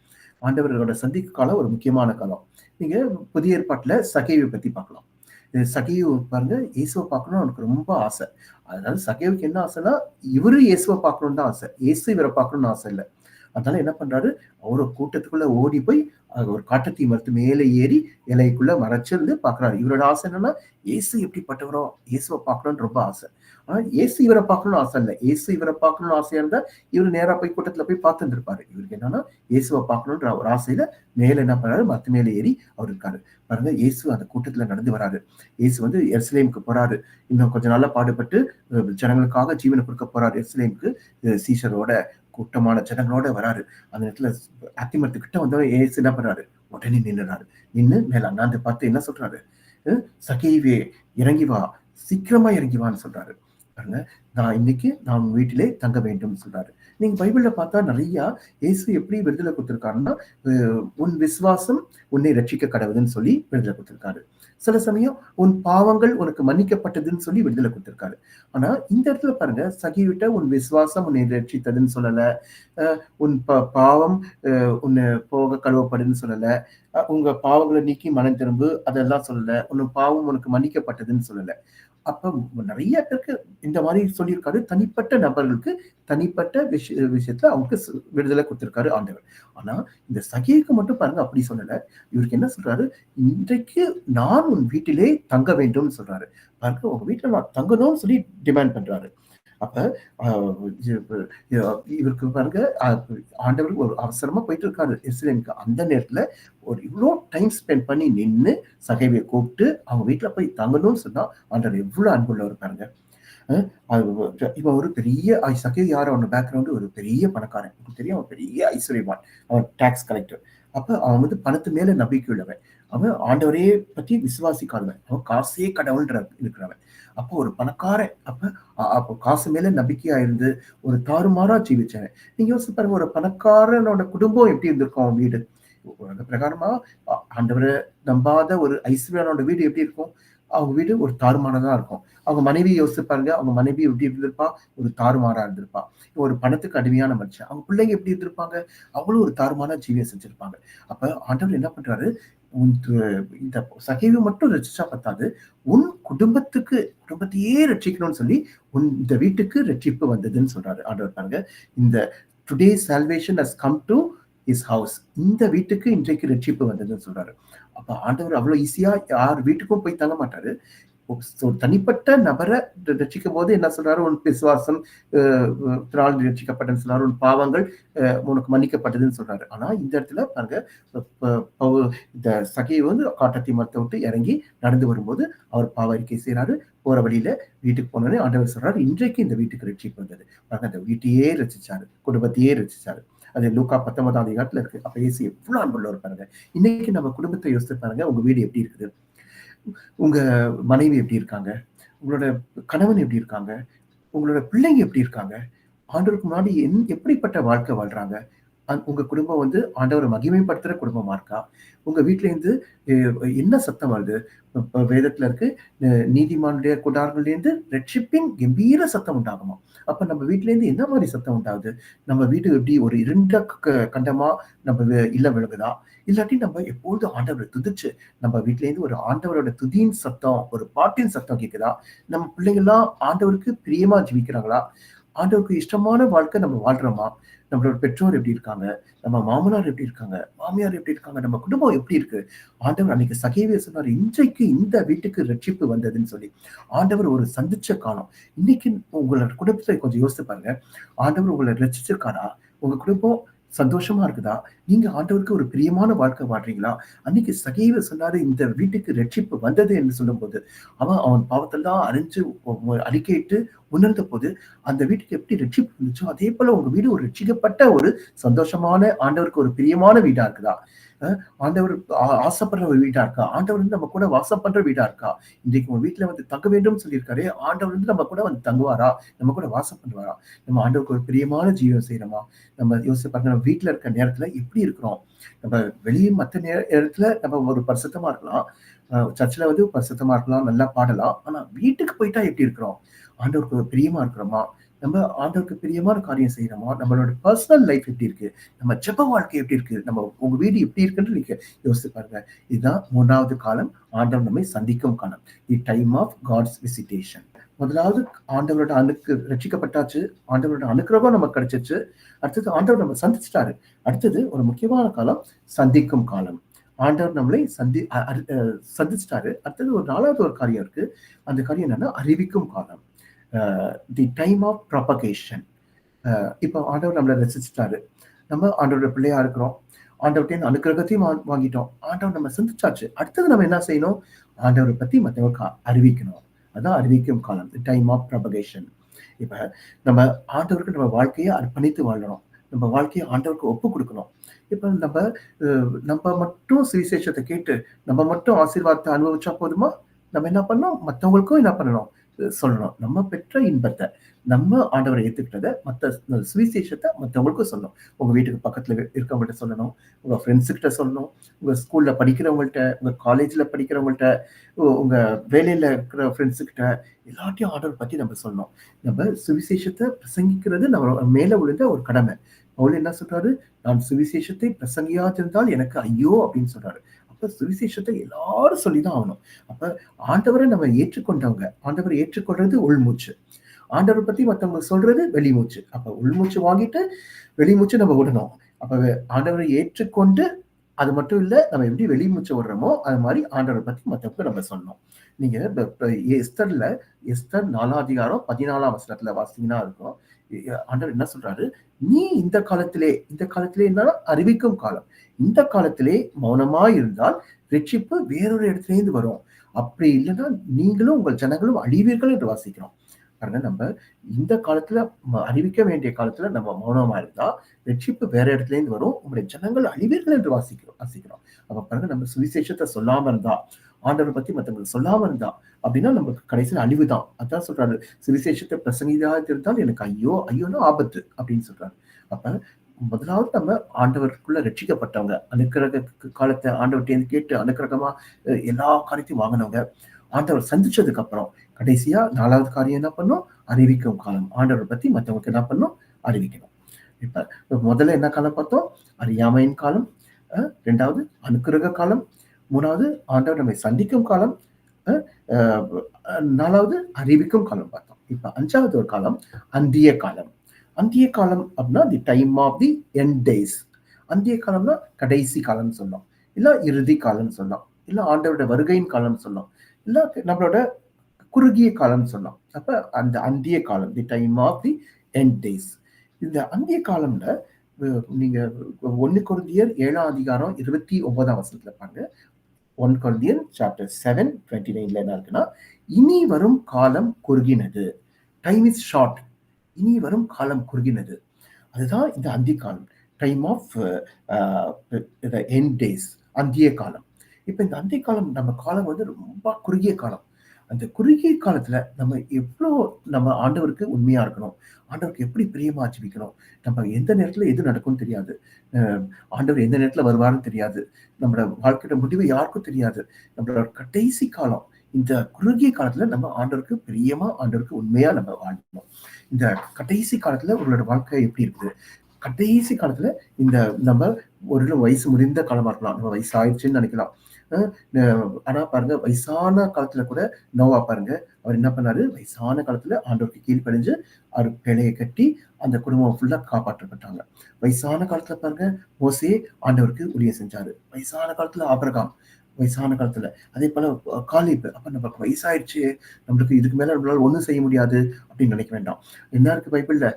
ஆண்டவரோட சந்திக்கும் காலம் ஒரு முக்கியமான காலம். நீங்க புதிய ஏற்பாட்டுல சகேவை பத்தி பார்க்கலாம். சகேவு பாருங்க, இயேசுவை பார்க்கணும்னு அவனுக்கு ரொம்ப ஆசை. அதனால சகேவுக்கு என்ன ஆசைன்னா, இவரு இயேசுவை பார்க்கணும்னு தான் ஆசை. இயேசு இவரை பார்க்கணும்னு ஆசை இல்லை. அதனால என்ன பண்றாரு? அவரு கூட்டத்துக்குள்ள ஓடி போய் ஒரு காட்டுத்தீ மரத்து மேலே ஏறி இலைக்குள்ள மறைச்சிருந்து பாக்குறாரு. இவரோட ஆசை என்னன்னா, இயேசு எப்படிப்பட்டவரோ இயேசுவை பார்க்கணும்னு ரொம்ப ஆசை. ஆனா இயேசு இவரை பார்க்கணும்னு ஆசை இல்லை. இயேசு இவரை பார்க்கணும்னு ஆசையா இருந்தா இவரு நேரா போய் கூட்டத்துல போய் பார்த்துட்டு இருப்பாரு. இவருக்கு என்னன்னா, இயேசுவை பார்க்கணுன்ற ஒரு ஆசையில மேல என்ன பண்றாரு? மரத்து மேல ஏறி அவர் இருக்காரு. பாருங்க, இயேசு அந்த கூட்டத்துல நடந்து வராரு. இயேசு வந்து எருசலேமுக்கு போறாரு. இன்னும் கொஞ்ச நாளா பாடுபட்டு ஜனங்களுக்காக ஜீவனை கொடுக்க போறாரு எருசலேமுக்கு. சீஷரோட கூட்டமான ஜனங்களோட வராரு. அந்த இடத்துல அத்திமரத்துக்கிட்ட வந்தவரை ஏசு என்ன பண்றாரு? உடனே நின்னுறாரு. நின்னு மேல அண்ணாந்து பார்த்து என்ன சொல்றாரு? சகேவே இறங்கி வா, சீக்கிரமா இறங்கி வான்னு சொல்றாரு. பாருங்க, நான் வீட்டிலே தங்க வேண்டும் சொல்றாரு. நீங்க பைபிள்ல பார்த்தா நிறைய இயேசு எப்படி விடுதலை கொடுத்திருக்காருன்னா, உன் விசுவாசம் உன்னை ரட்சிக்க கடவுதுன்னு சொல்லி விடுதலை கொடுத்திருக்காரு. சில சமயம் உன் பாவங்கள் உனக்கு மன்னிக்கப்பட்டதுன்னு சொல்லி விடுதலை கொடுத்திருக்காரு. ஆனா இந்த இடத்துல பாருங்க, சகிவிட்ட உன் விசுவாசம் உன்னை ரட்சித்ததுன்னு சொல்லல, உன் பாவம் உன்னை போக கழுவப்படுதுன்னு சொல்லல, உங்க பாவங்களை நீக்கி மனம் திரும்பு அதெல்லாம் சொல்லல, உன் பாவம் உனக்கு மன்னிக்கப்பட்டதுன்னு சொல்லல. அப்ப நிறைய பேருக்கு இந்த மாதிரி சொல்லியிருக்காரு. தனிப்பட்ட நபர்களுக்கு தனிப்பட்ட விஷயத்துல அவங்களுக்கு விடுதலை கொடுத்திருக்காரு ஆண்டவர். ஆனா இந்த சகேவுக்கு மட்டும் பாருங்க அப்படி சொல்லல. இவருக்கு என்ன சொல்றாரு? இன்றைக்கு நான் உன் வீட்டிலே தங்க வேண்டும் சொல்றாரு. பாருங்க, உங்க வீட்டுல நான் தங்கணும்னு சொல்லி டிமாண்ட் பண்றாரு. அப்ப இவருக்கு பாருங்க, ஆண்டவர் ஒரு அவசரமா போயிட்டு இருக்காரு எருசலேமுக்கு. அந்த நேரத்துல ஒரு இவ்வளோ டைம் ஸ்பெண்ட் பண்ணி நின்னு சகைவை கூப்பிட்டு அவங்க வீட்டுல போய் தங்கணும்னு சொன்னா ஆண்டவர் எவ்வளவு அன்புள்ளவர் பாருங்க. இவன் ஒரு பெரிய சகே யார், அவனோட பேக்ரவுண்டு ஒரு பெரிய பணக்காரன். உங்களுக்கு தெரியும், அவன் பெரிய ஐஸ்வர்யவான். அவன் டாக்ஸ் கலெக்டர். அப்ப அவன் வந்து பணத்து மேல நம்பிக்கை உள்ளவன். அவன் ஆண்டவரே பற்றி விசுவாசிக்காதவன். அவன் காசே கடவுள்ன்ற இருக்கிறவன். அப்போ ஒரு பணக்காரன். அப்போ காசு மேல நம்பிக்கையா இருந்து ஒரு தாறுமாறா ஜீவிச்சவன். நீங்க யோசிச்சு பாருங்க, ஒரு பணக்காரனோட குடும்பம் எப்படி இருந்திருக்கும் அவன் வீடு. உலக பிரகாரமா ஆண்டவரை நம்பாத ஒரு ஐஸ்வர்யானோட வீடு எப்படி இருக்கும்? அவங்க வீடு ஒரு தாறுமாறா இருக்கும். அவங்க மனைவி யோசிச்சு பாருங்க, அவங்க மனைவி எப்படி இருந்திருப்பா? ஒரு தாறுமாறா இருந்திருப்பா. ஒரு பணத்துக்கு அடிமையான மனுஷன். அவங்க பிள்ளைங்க எப்படி இருந்திருப்பாங்க? அவங்களும் ஒரு தாறுமாறா ஜீவியம் செஞ்சிருப்பாங்க. அப்ப ஆண்டவர் என்ன பண்றாரு, இந்த சகைவை மட்டும் ரட்சிச்சா பத்தாது, உன் குடும்பத்தையே ரட்சிக்கணும்னு சொல்லி இந்த வீட்டுக்கு ரட்சிப்பு வந்ததுன்னு சொல்றாரு ஆண்டவர் பாருங்க. இந்த today salvation has come to his house. இந்த வீட்டுக்கு இன்றைக்கு ரட்சிப்பு வந்ததுன்னு சொல்றாரு. அப்ப ஆண்டவர் அவ்வளவு ஈஸியா யார் வீட்டுக்கும் போய் தங்க மாட்டாரு. தனிப்பட்ட நபரை ரட்சிக்கும் போது என்ன சொல்றாரு, உன் விசுவாசம் ரட்சிக்கப்பட்டன்னு சொல்றாரு, உன் பாவங்கள் உனக்கு மன்னிக்கப்பட்டதுன்னு சொல்றாரு. ஆனா இந்த இடத்துல பாருங்க, இந்த சகையை வந்து காட்டத்தி மரத்தை விட்டு இறங்கி நடந்து வரும்போது அவர் பாவ அறிக்கை செய்யறாரு. போற வழியில வீட்டுக்கு போனோடனே ஆண்டவர் சொல்றாரு, இன்றைக்கு இந்த வீட்டுக்கு ரட்சிப்பு வந்தது. பாருங்க, அந்த வீட்டையே ரசிச்சாரு, குடும்பத்தையே ரசிச்சாரு. அது லூக்கா 19ஆம் அதிகாரத்துல இருக்கு. அப்ப இயேசு எவ்வளவு அன்புள்ளவர் பாருங்க. இன்னைக்கு நம்ம குடும்பத்தை யோசித்து பாருங்க, உங்க வீடு எப்படி இருக்குது? உங்க மனைவி எப்படி இருக்காங்க? உங்களோட கணவன் எப்படி இருக்காங்க? உங்களோட பிள்ளைங்க எப்படி இருக்காங்க? ஆண்டவருக்கு முன்னாடி எப்படிப்பட்ட வாழ்க்கை வாழ்றாங்க? உங்க குடும்பம் வந்து ஆண்டவரை மகிமைப்படுத்துற குடும்பமா இருக்கா? உங்க வீட்ல இருந்து என்ன சத்தம் வருது? வேதத்துல இருக்கு, நீதிமானுடைய குடாரங்கள்ல இருந்து ரட்சிப்பின் கம்பீர சத்தம் உண்டாகுமா? அப்ப நம்ம வீட்ல இருந்து என்ன மாதிரி சத்தம் உண்டாகுது? நம்ம வீடு எப்படி ஒரு இருண்ட கண்டமா நம்ம இல்லம் விழுகுதா? இல்லாட்டி நம்ம எப்பொழுதும் ஆண்டவரை துதிச்சு நம்ம வீட்ல இருந்து ஒரு ஆண்டவரோட துதியின் சத்தம், ஒரு பாட்டின் சத்தம் கேக்குதா? நம்ம பிள்ளைங்க எல்லாம் ஆண்டவருக்கு பிரியமா ஜீவிக்கிறாங்களா? ஆண்டவருக்கு இஷ்டமான வாழ்க்கை நம்ம வாழ்றோமா? நம்மளோட பெற்றோர் எப்படி இருக்காங்க? நம்ம மாமனார் எப்படி இருக்காங்க? மாமியார் எப்படி இருக்காங்க? நம்ம குடும்பம் எப்படி இருக்கு? ஆண்டவர் அன்னைக்கு சகேவே சொன்னார், இன்றைக்கு இந்த வீட்டுக்கு ரட்சிப்பு வந்ததுன்னு சொல்லி. ஆண்டவர் ஒரு சந்திச்ச காலம். இன்னைக்கு உங்களோட குடும்பத்தை கொஞ்சம் யோசிச்சு பாருங்க. ஆண்டவர் உங்களை ரட்சிச்சிருக்காரா? உங்க குடும்பம் சந்தோஷமா இருக்குதா? நீங்க ஆண்டவருக்கு ஒரு பிரியமான வாழ்க்கை வாழ்றீங்களா? அன்னைக்கு சகேவே சொன்னாரு, இந்த வீட்டுக்கு ரட்சிப்பு வந்தது என்று சொல்லும்போது, அவன் பாவத்தெல்லாம் அறிக்கையிட்டு உணர்ந்த போது அந்த வீட்டுக்கு எப்படி ரட்சிப்பு இருந்துச்சோ, அதே போல உங்க வீடு ஒரு ரட்சிக்கப்பட்ட ஒரு சந்தோஷமான, ஆண்டவருக்கு ஒரு பிரியமான வீடா இருக்குதா? ஆண்டவர் ஆசைப்படுற ஒரு வீடா இருக்கா? ஆண்டவர் வந்து நம்ம கூட வாசம் பண்ற வீடா இருக்கா? இன்றைக்கு உங்க வீட்டுல வந்து தங்க வேண்டும் சொல்லியிருக்காரு. ஆண்டவர் வந்து நம்ம கூட வந்து தங்குவாரா? நம்ம கூட வாசம் பண்ணுவாரா? நம்ம ஆண்டவருக்கு ஒரு பிரியமான ஜீவனம் செய்யறோமா? நம்ம யோசிச்சு பாருங்க, நம்ம வீட்டுல இருக்க நேரத்துல எப்படி இருக்கிறோம்? நம்ம வெளியே மற்ற நேரத்துல நம்ம ஒரு பரிசுத்தமா இருக்கலாம். சர்ச்சில் வந்து பரிசுத்தமா இருக்கலாம், நல்லா பாடலாம். ஆனா வீட்டுக்கு போயிட்டா எப்படி இருக்கிறோம்? ஆண்டவருக்கு பிரியமா இருக்கிறோமா? நம்ம ஆண்டவருக்கு பிரியமான காரியம் செய்யறோமா? நம்மளோட பர்சனல் லைஃப் எப்படி இருக்கு? நம்ம ஜெப வாழ்க்கை எப்படி இருக்கு? நம்ம உங்க வீடு எப்படி இருக்குன்னு நீங்க யோசிச்சு பாருங்க. இதுதான் 3வது காலம், ஆண்டவர் நம்மை சந்திக்கும் காலம். The time of God's visitation. முதலாவது ஆண்டவரோட ரட்சிக்கப்பட்டாச்சு, ஆண்டவரோட அனுக்கிரகம் நமக்கு கிடைச்சிச்சு. அடுத்தது ஆண்டவர் நம்ம சந்திச்சிட்டாரு. அடுத்தது ஒரு முக்கியமான காலம், சந்திக்கும் காலம். ஆண்டவர் நம்மளை சந்திச்சிட்டாரு. அடுத்தது ஒரு 4வது ஒரு காரியம் இருக்கு. அந்த காரியம் என்னன்னா, அறிவிக்கும் காலம். The time of propagation. இப்போ ஆண்டவர் நம்மளை ரசிச்சிட்டாரு. நம்ம ஆண்டவரோட பிள்ளையா இருக்கிறோம். ஆண்டவர்கிட்ட அனுக்கிரகத்தையும் வாங்கிட்டோம். ஆண்டவர் நம்ம சந்திச்சாச்சு. அடுத்தது நம்ம என்ன செய்யணும்? ஆண்டவரை பத்தி மற்றவங்களுக்கு அறிவிக்கணும். அதான் அறிவிக்கும் காலம், தி டைம் ஆஃப் ப்ராபகேஷன். இப்ப நம்ம ஆண்டவருக்கு நம்ம வாழ்க்கையை அர்ப்பணித்து வாழணும். நம்ம வாழ்க்கையை ஆண்டவருக்கு ஒப்பு கொடுக்கணும். இப்ப நம்ம மட்டும் சுவிசேஷத்தை கேட்டு நம்ம மட்டும் ஆசீர்வாதத்தை அனுபவிச்சா போதுமா? நம்ம என்ன பண்ணணும்? மற்றவங்களுக்கும் என்ன பண்ணணும்? சொல்லணும். நம்ம பெற்ற இன்பத்தை, நம்ம ஆண்டவரை ஏத்துக்கிட்டதை, மற்ற சுவிசேஷத்தை மற்றவங்களுக்கும் சொல்லணும். உங்க வீட்டுக்கு பக்கத்துல இருக்கவங்கள்ட்ட சொல்லணும், உங்க ஃப்ரெண்ட்ஸு கிட்ட சொல்லணும், உங்க ஸ்கூல்ல படிக்கிறவங்கள்ட்ட, உங்க காலேஜ்ல படிக்கிறவங்கள்ட்ட, உங்க வேலையில இருக்கிற ஃப்ரெண்ட்ஸு கிட்ட எல்லாத்தையும் ஆண்டவர் பத்தி நம்ம சொல்லணும். நம்ம சுவிசேஷத்தை பிரசங்கிக்கிறது நம்ம மேல விழுந்த ஒரு கடமை. பவுல் என்ன சொல்றாரு? நான் சுவிசேஷத்தை பிரசங்கியாதிருந்தால் எனக்கு ஐயோ அப்படின்னு சொல்றாரு. அப்ப சுவிசேஷத்தை எல்லாரும் சொல்லிதான் ஆகணும். அப்ப ஆண்டவரை நம்ம ஏற்றுக்கொண்டவங்க, ஆண்டவரை ஏற்றுக்கொள்றது உள்மூச்சு, ஆண்டவரை பத்தி மத்தவங்க சொல்றது வெளிமூச்சு. அப்ப உள்மூச்சு வாங்கிட்டு வெளிமூச்சு நம்ம விடணும். அப்ப ஆண்டவரை ஏற்றுக்கொண்டு அது மட்டும் இல்ல, நம்ம எப்படி வெளிமூச்சு விடுறோமோ, அது மாரி ஆண்டவர பத்தி மத்தவங்களுக்கு நம்ம சொல்லணும். நீங்க எஸ்தர்ல எஸ்தர் 4ஆம் அதிகாரம் 14ஆம் வசனத்துல வாசிச்சீங்கன்னா இருக்கும். ஆண்டவர் என்ன சொல்றாரு? "நீ இந்த காலத்திலேன்னா அறிவிக்கும் காலம். இந்த காலத்திலே மௌனமாய் இருந்தால் ரட்சிப்பு வேறொரு இடத்திலேருந்து வரும். அப்படி இல்லன்னா நீங்களும் உங்கள் ஜனங்களும் அழிவீர்கள்" என்று வாசிக்கிறோம். பாருங்க நம்ம இந்த காலத்துல அறிவிக்க வேண்டிய காலத்துல நம்ம மௌனமா இருந்தா ரட்சிப்பு வேற இடத்துல இருந்து வரும். உங்களுடைய ஜனங்கள் அழிவீர்கள் என்று வாசிக்கிறோம். அப்ப பாருங்க நம்ம சுவிசேஷத்தை சொல்லாம இருந்தா ஆண்டவரை பத்தி மத்தவங்களுக்கு சொல்லாம இருந்தா அப்படின்னா நமக்கு கடைசியில் அழிவு தான். அதான் சொல்றாரு, சுவிசேஷத்தை பிரசங்கிதாக இருந்தால் எனக்கு ஐயோ ஐயோன்னா ஆபத்து அப்படின்னு சொல்றாரு. அப்ப முதலாவது நம்ம ஆண்டவருக்குள்ள ரட்சிக்கப்பட்டவங்க, அனுக்கிரக காலத்தை ஆண்டவர்கிட்ட கேட்டு அனுக்கிரகமா எல்லா காரியத்தையும் வாங்கினவங்க, ஆண்டவர் சந்திச்சதுக்கு அப்புறம் கடைசியா 4வது காரியம் என்ன பண்ணும்? அறிவிக்கும் காலம். ஆண்டவரை பத்தி மத்தவங்களுக்கு என்ன பண்ணும்? அறிவிக்கணும். இப்ப முதல்ல என்ன காலம் பார்த்தோம்? அறியாமையின் காலம். 2வது அனுக்கிரக காலம். 3வது ஆண்டவர் நம்மை சந்திக்கும் காலம். 4வது அறிவிக்கும் காலம் பார்த்தோம். இப்ப 5வது ஒரு காலம் அந்திய காலம். அந்திய காலம் அப்படின்னா the time of the end days. அந்திய காலம்னா கடைசி காலம்னு சொல்லலாம், இல்ல இறுதி காலம்னு சொல்லலாம், இல்ல ஆண்டவருடைய வருகையின் காலம்னு சொல்லலாம், இல்ல நம்மளோட குறுகிய காலம்னு சொல்லலாம். அப்ப அந்த அந்திய காலம் the time of the end days. இந்த அந்திய காலம்ல நீங்க 1 கொரிந்தியர் 7ஆம் அதிகாரம் 29ஆம் வசனத்துல பாருங்க. 1 கொரிந்தியர் சாப்டர் 7:29 என்ன இருக்குன்னா, இனி வரும் காலம் குறுகினது. Time is short. இனி வரும் காலம் குறுகினது. அதுதான் இந்த அந்திய காலம். டைம் ஆஃப் எண்ட் டேஸ், அந்திய காலம். இப்ப இந்த அந்திய காலம் நம்ம காலம் வந்து ரொம்ப குறுகிய காலம். அந்த குறுகிய காலத்துல நம்ம ஆண்டவருக்கு உண்மையா இருக்கணும். ஆண்டவருக்கு எப்படி பிரியமா ஜீவிக்கணும். நம்ம எந்த நேரத்துல எது நடக்கும்னு தெரியாது. ஆண்டவர் எந்த நேரத்துல வருவாருன்னு தெரியாது. நம்மளோட வாழ்க்கையோட முடிவு யாருக்கும் தெரியாது. நம்மளோட கடைசி காலம் இந்த குறுகிய காலத்துல நம்ம ஆண்டவருக்கு பிரியமா, ஆண்டவருக்கு உண்மையா நம்ம வாழணும். இந்த கடைசி காலத்துல உங்களோட வாழ்க்கை எப்படி இருக்குது? கடைசி காலத்துல இந்த நம்ம ஒரு வயசு முடிந்த காலமா இருக்கலாம், நம்ம வயசு ஆயிடுச்சுன்னு நினைக்கலாம். ஆனா பாருங்க, வயசான காலத்துல கூட நோவா பாருங்க, அவர் என்ன பண்ணாரு? வயசான காலத்துல ஆண்டவருக்கு கீழ்ப்படிஞ்சு அவர் பேழையை கட்டி அந்த குடும்பம் ஃபுல்லா காப்பாற்றப்பட்டாங்க. வயசான காலத்துல பாருங்க, மோசே ஆண்டவருக்கு ஊழியம் செஞ்சாரு. வயசான காலத்துல ஆபிரகாம், வயசான காலத்துல அதே போல காலேப். அப்ப நமக்கு வயசாயிடுச்சு, நம்மளுக்கு இதுக்கு மேல நம்மளால ஒண்ணும் செய்ய முடியாது அப்படின்னு நினைக்க வேண்டாம். என்ன இருக்கு பைபிள்ல?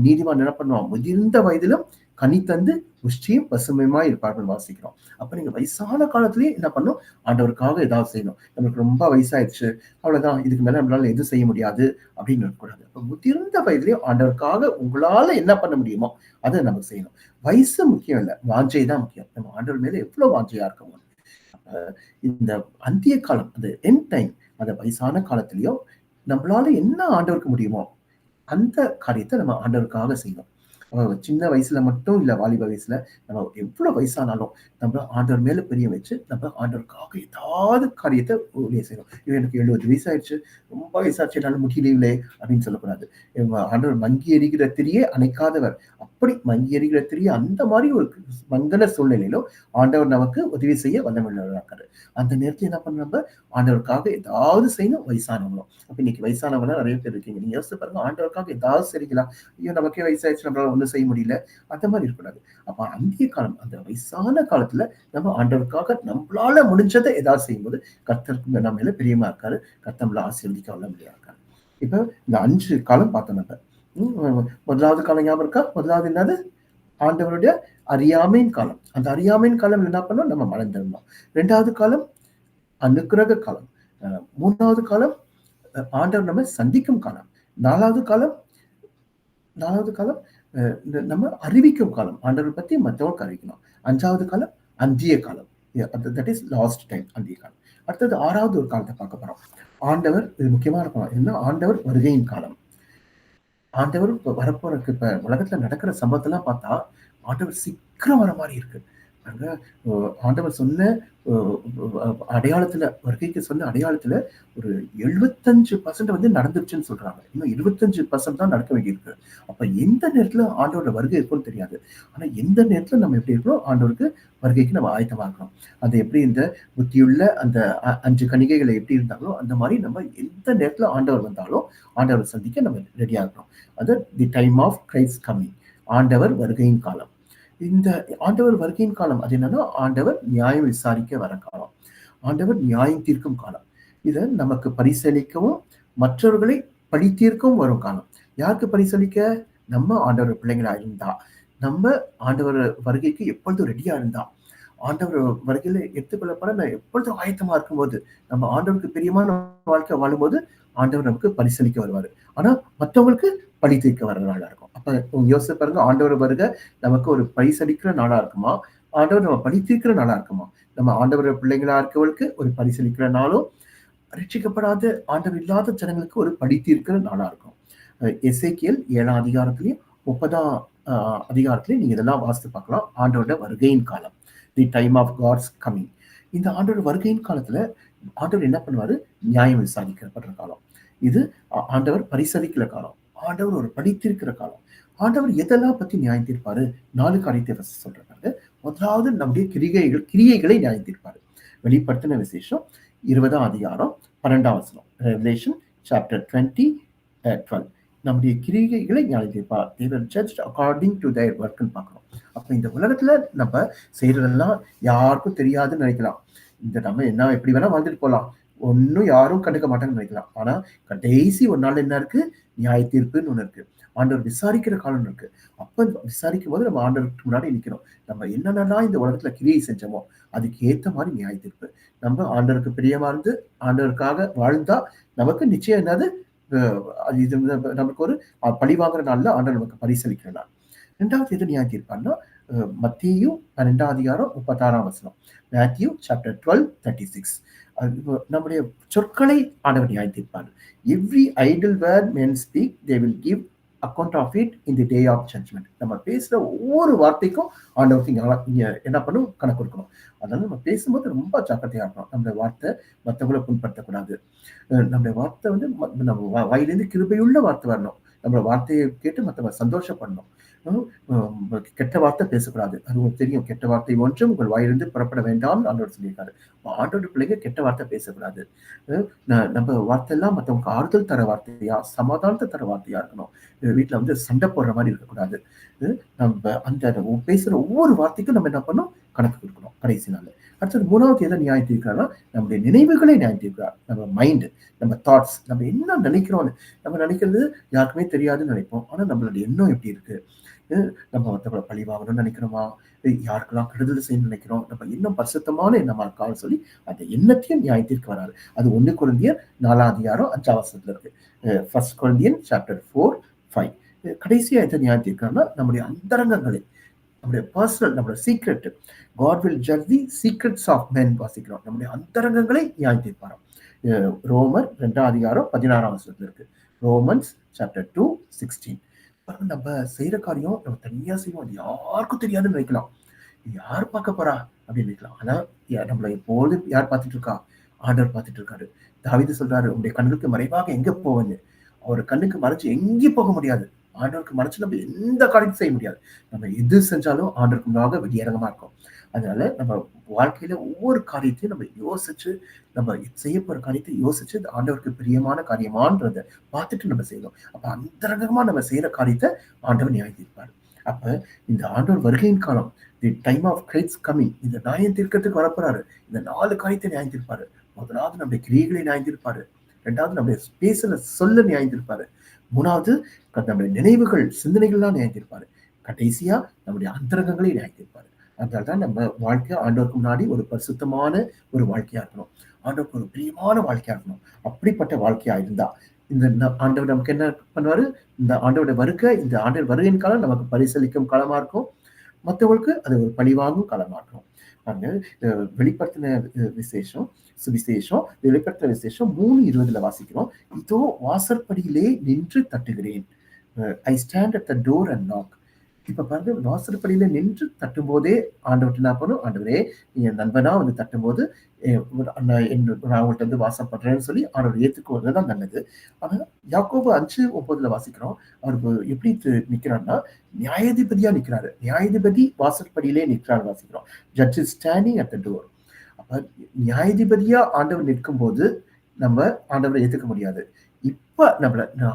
நீதிமான் என்ன பண்ணுவான்? முதிர்ந்த வயதிலும் கனி தந்து புஷ்டியும் பசுமையுமா இருப்பார்கள் வாசிக்கிறோம். அப்ப நீங்க வயசான காலத்திலேயே என்ன பண்ணும்? ஆண்டவருக்காக ஏதாவது செய்யணும். நமக்கு ரொம்ப வயசாயிடுச்சு, அவ்வளவுதான், இதுக்கு மேல நம்மளால எதுவும் செய்ய முடியாது அப்படின்னு இருக்கக்கூடாது. அப்ப முதிர்ந்த வயதிலேயே ஆண்டவருக்காக உங்களால என்ன பண்ண முடியுமோ அதை நம்ம செய்யணும். வயசு முக்கியம் இல்லை, வாஞ்சை தான் முக்கியம். நம்ம ஆண்டவர் மேல எவ்வளவு வாஞ்சையா இருக்கோம். இந்த அந்திய காலம், அந்த எண்ட் டைம், அந்த வயசான காலத்திலயோ நம்மளால என்ன ஆண்டவருக்கு முடியுமோ அந்த காரியத்தை நம்ம ஆண்டவருக்காக செய்யணும். சின்ன வயசுல மட்டும் இல்ல, வாலிப வயசுல நம்ம எவ்வளவு வயசானாலும் நம்ம ஆண்டவர் மேல பிரியம் வச்சு நம்ம ஆண்டவருக்காக ஏதாவது காரியத்தை செய்யணும். எனக்கு 70 வயசு ஆயிடுச்சு, ரொம்ப வயசாச்சு, என்னால முடியலையே அப்படின்னு சொல்லக்கூடாது. ஆண்டவர் மங்கி எறிகிற திரியே அணைக்காதவர். அப்படி மங்கி எறிகிற திரியே அந்த மாதிரி ஒரு மங்கல சூழ்நிலையிலும் ஆண்டவர் நமக்கு உதவி செய்ய வல்லமையுள்ளவராக்காரு. அந்த நேரத்துல என்ன பண்ண, நம்ம ஆண்டவருக்காக ஏதாவது செய்யணும். வயசானவங்களும் அப்ப இன்னைக்கு வயசானவங்க நிறைய பேர் இருக்கீங்க. நீங்க யோசிச்சு பாருங்க, ஆண்டவருக்காக ஏதாவது செய்றீங்களா? ஐயோ நமக்கே வயசாயிடுச்சு, நம்மளால ஒண்ணும் செய்ய முடியல, அந்த மாதிரி இருக்கக்கூடாது. அப்ப அந்திய காலம், அந்த வயசான காலத்துல நம்ம ஆண்டவருக்காக நம்மளால முடிஞ்சதை ஏதாவது செய்யும்போது கர்த்தருக்கு நம்ம மேல பிரியமா இருக்காரு. கர்த்தர் நம்மள ஆசீர்வதிக்க வல்லமையா இருக்காரு. இப்ப இந்த 5 காலம் பார்த்தோம் நம்ம. முதலாவது காலம் ஞாபகம் இருக்கா? முதலாவது என்னது? ஆண்டவருடைய அறியாமையின் காலம். அந்த அறியாமையின் காலம் என்ன பண்ணோம்? நம்ம மறந்துடணும். 2வது காலம் அனுக்கிரக காலம். 3வது காலம் ஆண்டவர் நம்ம சந்திக்கும் காலம். 4வது காலம் நம்ம அறிவிக்கும் காலம். ஆண்டவர் பத்தி மற்றவங்களுக்கு அறிவிக்கணும். 5வது காலம் அந்திய காலம். தட் இஸ் லாஸ்ட் டைம், அந்திய காலம். அடுத்தது 6வது ஒரு காலத்தை பார்க்க போறோம். ஆண்டவர், இது முக்கியமான காலம் என்ன? ஆண்டவர் வருகையின் காலம். ஆண்டவர் வரப்போறதுக்கு இப்ப உலகத்துல நடக்கிற சம்பவத்தெல்லாம் பார்த்தா ஆண்டவர் சீக்கிரம் வர மாதிரி இருக்கு. ஆண்டவர் சொன்ன அடையாளத்துல, வருகைக்கு சொன்ன அடையாளத்துல ஒரு 75% வந்து நடந்துருச்சுன்னு சொல்றாங்க. இன்னும் 25% தான் நடக்க வேண்டியிருக்கு. அப்ப எந்த நேரத்துல ஆண்டவரோட வருகை இருக்கும்னு தெரியாது. ஆனா எந்த நேரத்துல நம்ம எப்படி இருக்கணும்? ஆண்டவருக்கு வருகைக்கு நம்ம ஆயத்தமா இருக்கணும். அது எப்படி இந்த புத்தியுள்ள அந்த 5 கணிகைகளை எப்படி இருந்தாங்களோ அந்த மாதிரி நம்ம எந்த நேரத்துல ஆண்டவர் வந்தாலும் ஆண்டவரை சந்திக்க நம்ம ரெடியா இருக்கணும். அது the time of Christ coming, ஆண்டவர் வருகையின் காலம். இந்த ஆண்டவர் வருகையின் காலம் அது என்னன்னா, ஆண்டவர் நியாயம் விசாரிக்க வர காலம். ஆண்டவர் நியாயம் தீர்க்கும் காலம். இத நமக்கு பரிசளிக்கவும், மற்றவர்களை பழி தீர்க்கவும் வரும் காலம். யாருக்கு பரிசளிக்க? நம்ம ஆண்டவர் பிள்ளைங்களா இருந்தா. நம்ம ஆண்டவர் வருகைக்கு எப்பொழுதும் ரெடியா இருந்தா. ஆண்டவர் வருகையில எடுத்துக்கொள்ளப்பட நான் எப்பொழுதும் ஆயத்தமா இருக்கும்போது, நம்ம ஆண்டவருக்கு பிரியமான வாழ்க்கை வாழும்போது, ஆண்டவர் நமக்கு பரிசளிக்க வருவாரு. ஆனா, மத்தவங்களுக்கு பழி தீர்க்க வர்ற நாளா இருக்கும். அப்ப யோசிச்சு பாருங்க, ஆண்டவர் வருகை நமக்கு ஒரு பரிசளிக்கிற நாளா இருக்குமா? ஆண்டவர் நம்ம பழி தீர்க்கிற நாளா இருக்குமா? நம்ம ஆண்டவர் பிள்ளைங்களா இருக்கவங்களுக்கு ஒரு பரிசளிக்கிற நாளும், ரட்சிக்கப்படாத ஆண்டவர் இல்லாத ஜனங்களுக்கு ஒரு பழி தீர்க்கிற நாளா இருக்கும். எசேக்கியேல் 7ஆம் அதிகாரத்திலயும் 30ஆம் அதிகாரத்திலயும் நீங்க இதெல்லாம் வாசித்து பார்க்கலாம். ஆண்டவரோட வருகையின் காலம். The time of God's coming. இந்த ஆண்டோட வருகையின் காலத்துல ஆண்டவர் என்ன பண்ணுவாரு? நியாயம் விசாரிக்கப்படுற காலம். இது ஆண்டவர் பரிசளிக்கிற காலம். ஆண்டவர் ஒரு படித்திருக்கிற காலம். ஆண்டவர் எதெல்லாம் பத்தி நியாயம் தீர்ப்பாரு? 4 காரியத்தை சொல்றாங்க. முதலாவது நம்முடைய கிரியைகளை நியாயம் தீர்ப்பாரு. வெளிப்படுத்தின விசேஷம் 20ஆம் அதிகாரம் 12ஆம் வசனம். Revelation chapter 20 12. நம்முடைய கிரிகைகளை நியாயம் தீர்ப்பார். They were judged according to their work ன்னு பார்க்கிறோம். அப்ப இந்த உலகத்துல நம்ம செய்யறதெல்லாம் யாருக்கும் தெரியாதுன்னு நினைக்கலாம். இந்த நம்ம என்ன எப்படி வேணா வாழ்ந்துட்டு போலாம். ஒன்னும் யாரும் கண்டுக்க மாட்டாங்கன்னு நினைக்கலாம். ஆனா கடைசி ஒரு நாள் என்ன இருக்கு? நியாய தீர்ப்புன்னு ஒண்ணு இருக்கு. ஆண்டவர் விசாரிக்கிற காலம் இருக்கு. அப்ப விசாரிக்கும் போது நம்ம ஆண்டவருக்கு முன்னாடி நிக்கிறோம். நம்ம என்னென்னலாம் இந்த உலகத்துல கிரியை செஞ்சோமோ அதுக்கு ஏத்த மாதிரி நியாய தீர்ப்பு. நம்ம ஆண்டவருக்கு பிரியமா இருந்து ஆண்டவருக்காக வாழ்ந்தா நமக்கு நிச்சயம் என்னது? இது நமக்கு ஒரு பழி வாங்குற நாள்ல ஆண்டவர் நமக்கு பரிசளிக்கிற நாள். 2வது எது நியாயம் தீர்ப்பார்னா, மத்தேயு 12ஆம் அதிகாரம் 36ஆம் வசனம். Matthew chapter 12:36. நம்முடைய சொற்களை ஆண்டவர் நியாயம் தீர்ப்பார். Every idle word men speak they will give account of it in the day of judgment. நம்ம பேசுற ஒவ்வொரு வார்த்தைக்கும் ஆண்டவருக்கு இங்க என்ன பண்ணும்? கணக்கு கொடுக்கணும். அதனால நம்ம பேசும்போது ரொம்ப ஜாக்கிரதையா இருக்கணும். நம்முடைய வார்த்தை மற்றவங்களை புண்படுத்தக்கூடாது. நம்முடைய வார்த்தை வந்து நம்ம வாயிலிருந்து கிருபையுள்ள வார்த்தை வரணும். நம்ம வார்த்தையை கேட்டு மற்றவங்க சந்தோஷப்படணும். கெட்ட வார்த்தை பேசக்கூடாது. அது உங்களுக்கு தெரியும். கெட்ட வார்த்தை ஒன்றும் உங்கள் வாயிலிருந்து புறப்பட வேண்டாம்னு ஆண்டவர் சொல்லியிருக்காரு. ஆண்டோட பிள்ளைங்க கெட்ட வார்த்தை பேசக்கூடாது. நம்ம வார்த்தை எல்லாம் மற்றவங்களுக்கு ஆறுதல் தர வார்த்தையா, சமாதானத்தை தர வார்த்தையா இருக்கணும். வீட்டுல வந்து சண்டை போடுற மாதிரி இருக்கக்கூடாது. நம்ம அந்த பேசுற ஒவ்வொரு வார்த்தைக்கும் நம்ம என்ன பண்ணணும்? கணக்கு கொடுக்கணும் கடைசி நாள். அடுத்தது 3வது எதை நியாயம் தீர்க்கிறார்னா, நம்முடைய நினைவுகளை நியாயம் தீர்க்கிறார். நம்ம மைண்ட், நம்ம தாட்ஸ், நம்ம என்ன நினைக்கிறோம்னு. நம்ம நினைக்கிறது யாருக்குமே தெரியாதுன்னு நினைப்போம். ஆனா நம்மளுடைய எண்ணம் எப்படி இருக்கு? நம்ம மற்றவங்களை பழி வாங்கணும்னு நினைக்கிறோமா? யாருக்கெல்லாம் கெடுதல் செய்யணும்னு நினைக்கிறோம்? நம்ம இன்னும் பரிசுத்தமான எண்ணமா இருக்கான்னு சொல்லி அந்த எண்ணத்தையும் நியாயத்திற்கு வராரு. அது 1 கொரிந்தியர் 4ஆம் அதிகாரம் 5ஆம் வசனத்துல இருக்கு. 1 கொரிந்தியன் சாப்டர் 4:5. கடைசியா எதை நியாயம் தீர்க்கிறார்னா, நம்முடைய அந்தரங்கங்களை, நம்முடைய பர்சனல், நம்முடைய secret. God will judge the secrets of men வாசிக்கிறோம். நம்முடைய அந்தரங்கங்களை நியாயம் தீர்ப்பாராம். ரோமர் 2ஆம் அதிகாரம் 16ஆம் வசனத்துல இருக்கு. Romans chapter 2:16. நம்ம செய்யற காரியம் நம்ம தனியா செய்வோம். அது யாருக்கும் தெரியாதுன்னு நினைக்கலாம். யார் பார்க்க போறா அப்படின்னு நினைக்கலாம். ஆனா நம்மள எப்போதும் யார் பார்த்துட்டு இருக்கா? ஆண்டவர் பார்த்துட்டு இருக்காரு. தாவீது சொல்றாரு, உங்களுடைய கண்ணுக்கு மறைவாக எங்க போவீங்க? அவர் கண்ணுக்கு மறைச்சு எங்கேயும் போக முடியாது. ஆண்டவருக்கு மறைச்சு நம்ம எந்த காரியத்தையும் செய்ய முடியாது. நம்ம எது செஞ்சாலும் ஆண்டவருக்கு முன்னாக வெளியரங்கமா இருக்கும். அதனால நம்ம வாழ்க்கையில ஒவ்வொரு காரியத்தையும் நம்ம யோசிச்சு, நம்ம செய்ய போற காரியத்தை யோசிச்சு இந்த ஆண்டவருக்கு பிரியமான காரியமான்றத பார்த்துட்டு நம்ம செய்யணும். அப்ப அந்தரங்கமா நம்ம செய்யற காரியத்தை ஆண்டவர் நியாயம் தீர்ப்பார். அப்ப இந்த ஆண்டவர் வருகையின் காலம், the time of Christ coming, இந்த நியாயம் தீர்க்கறதுக்கு வரப்போறாரு. இந்த 4 காரியத்தை நியாயம் தீர்ப்பாரு. முதலாவது நம்முடைய கிரியைகளை நியாயம் தீர்ப்பாரு. 2வது நம்முடைய பேசல சொல்ல நியாயம் தீர்ப்பாரு. 3வது நம்முடைய நினைவுகள், சிந்தனைகள்லாம் நியாயம் தீர்ப்பாரு. கடைசியா நம்முடைய அந்தரங்கங்களை நியாயம் தீர்ப்பாரு. அதனால்தான் நம்ம வாழ்க்கை ஆண்டவருக்கு முன்னாடி ஒரு பரிசுத்தமான ஒரு வாழ்க்கையா இருக்கணும். ஆண்டவருக்கு ஒரு பிரியமான வாழ்க்கையா இருக்கணும். அப்படிப்பட்ட வாழ்க்கையா இருந்தா இந்த ஆண்டவர் நமக்கு என்ன பண்ணுவாரு? இந்த ஆண்டவருடைய வருகை, இந்த ஆண்டவர் வருகையின் காலம் நமக்கு பரிசளிக்கும் காலமா இருக்கும். மற்றவங்களுக்கு அது ஒரு பழிவாங்கும் காலமா இருக்கும். பாருங்க, வெளிப்படுத்தின சுவிசேஷம் வெளிப்படுத்தின விசேஷம் 3:20 வாசிக்கிறோம். இதோ வாசற்படியிலே நின்று தட்டுகிறேன். I stand at the door and knock. இப்ப பாருங்க, வாசற்படியில நின்று தட்டும் போதே ஆண்டவர்கிட்ட என்ன பண்ணும்? ஆண்டவரே, என் நண்பனா வந்து தட்டும் போது நான் உங்கள்கிட்ட வந்து வாசப்படுறேன்னு சொல்லி ஆண்டவர் ஏத்துக்குவதுதான் நல்லது. ஆனா யாக்கோபு 5:9 வாசிக்கிறோம். அவருக்கு எப்படி நிக்கிறார்னா, நியாயாதிபதியா நிக்கிறாரு. நியாயாதிபதி வாசற்படியிலே நிற்கிறார் வாசிக்கிறோம். Judge is standing at the door. அப்ப நியாயாதிபதியா ஆண்டவர் நிற்கும் போது நம்ம ஆண்டவரை ஏத்துக்க முடியாது. இப்ப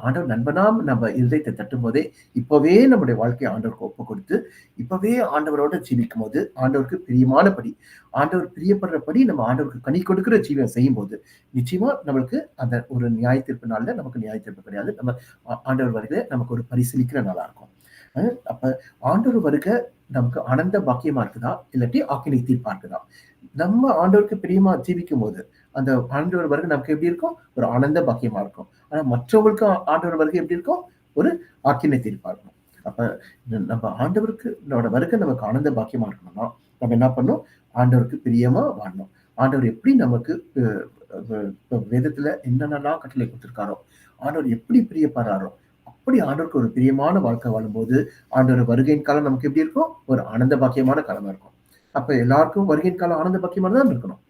ஆண்டவர் நண்பனாம் நம்ம இருதயத்தை தட்டும் போதே இப்பவே நம்முடைய வாழ்க்கையை ஆண்டவருக்கு ஒப்பு கொடுத்து இப்பவே ஆண்டவரோட ஜீவிக்கும் போது ஆண்டவருக்கு பிரியமானபடி ஆண்டவர் பிரியப்படுறபடி நம்ம ஆண்டவருக்கு கனி கொடுக்கிற ஜீவனம் செய்யும் போது நிச்சயமா நம்மளுக்கு அந்த ஒரு நியாய தீர்ப்பு நாள்ல நமக்கு நியாய தீர்ப்பு கிடையாது. நம்ம ஆண்டவர் வருகை நமக்கு ஒரு பரிசீலிக்கிற நாளா இருக்கும். அப்ப ஆண்டவர் வருக நமக்கு ஆனந்த பாக்கியமா இருக்குதா இல்லாட்டி ஆக்கினை தீர்ப்பா இருக்குதா? நம்ம ஆண்டவருக்கு பிரியமா ஜீவிக்கும் போது அந்த ஆண்டவர் வருகை நமக்கு எப்படி இருக்கும்? ஒரு ஆனந்த பாக்கியமா இருக்கும். ஆனா மற்றவங்களுக்கு ஆண்டவர் வருகை எப்படி இருக்கும்? ஒரு ஆக்கினை தீர்ப்பா இருக்கும். அப்ப நம்ம ஆண்டவருக்கு வருகை நமக்கு ஆனந்த பாக்கியமா இருக்கணும்னா நம்ம என்ன பண்ணணும்? ஆண்டவருக்கு பிரியமா வாழணும். ஆண்டவர் எப்படி நமக்கு வேதத்துல என்னென்னலாம் கட்டளை கொடுத்திருக்காரோ ஆண்டவர் எப்படி பிரியப்படுறாரோ அப்படி ஆண்டவருக்கு ஒரு பிரியமான வாழ்க்கை வாழும்போது ஆண்டவர் வருகையின் காலம் நமக்கு எப்படி இருக்கும்? ஒரு ஆனந்த பாக்கியமான காலமா இருக்கும். அப்ப எல்லாருக்கும் வருகையின் காலம் ஆனந்த பாக்கியமா தான் இருக்கணும்.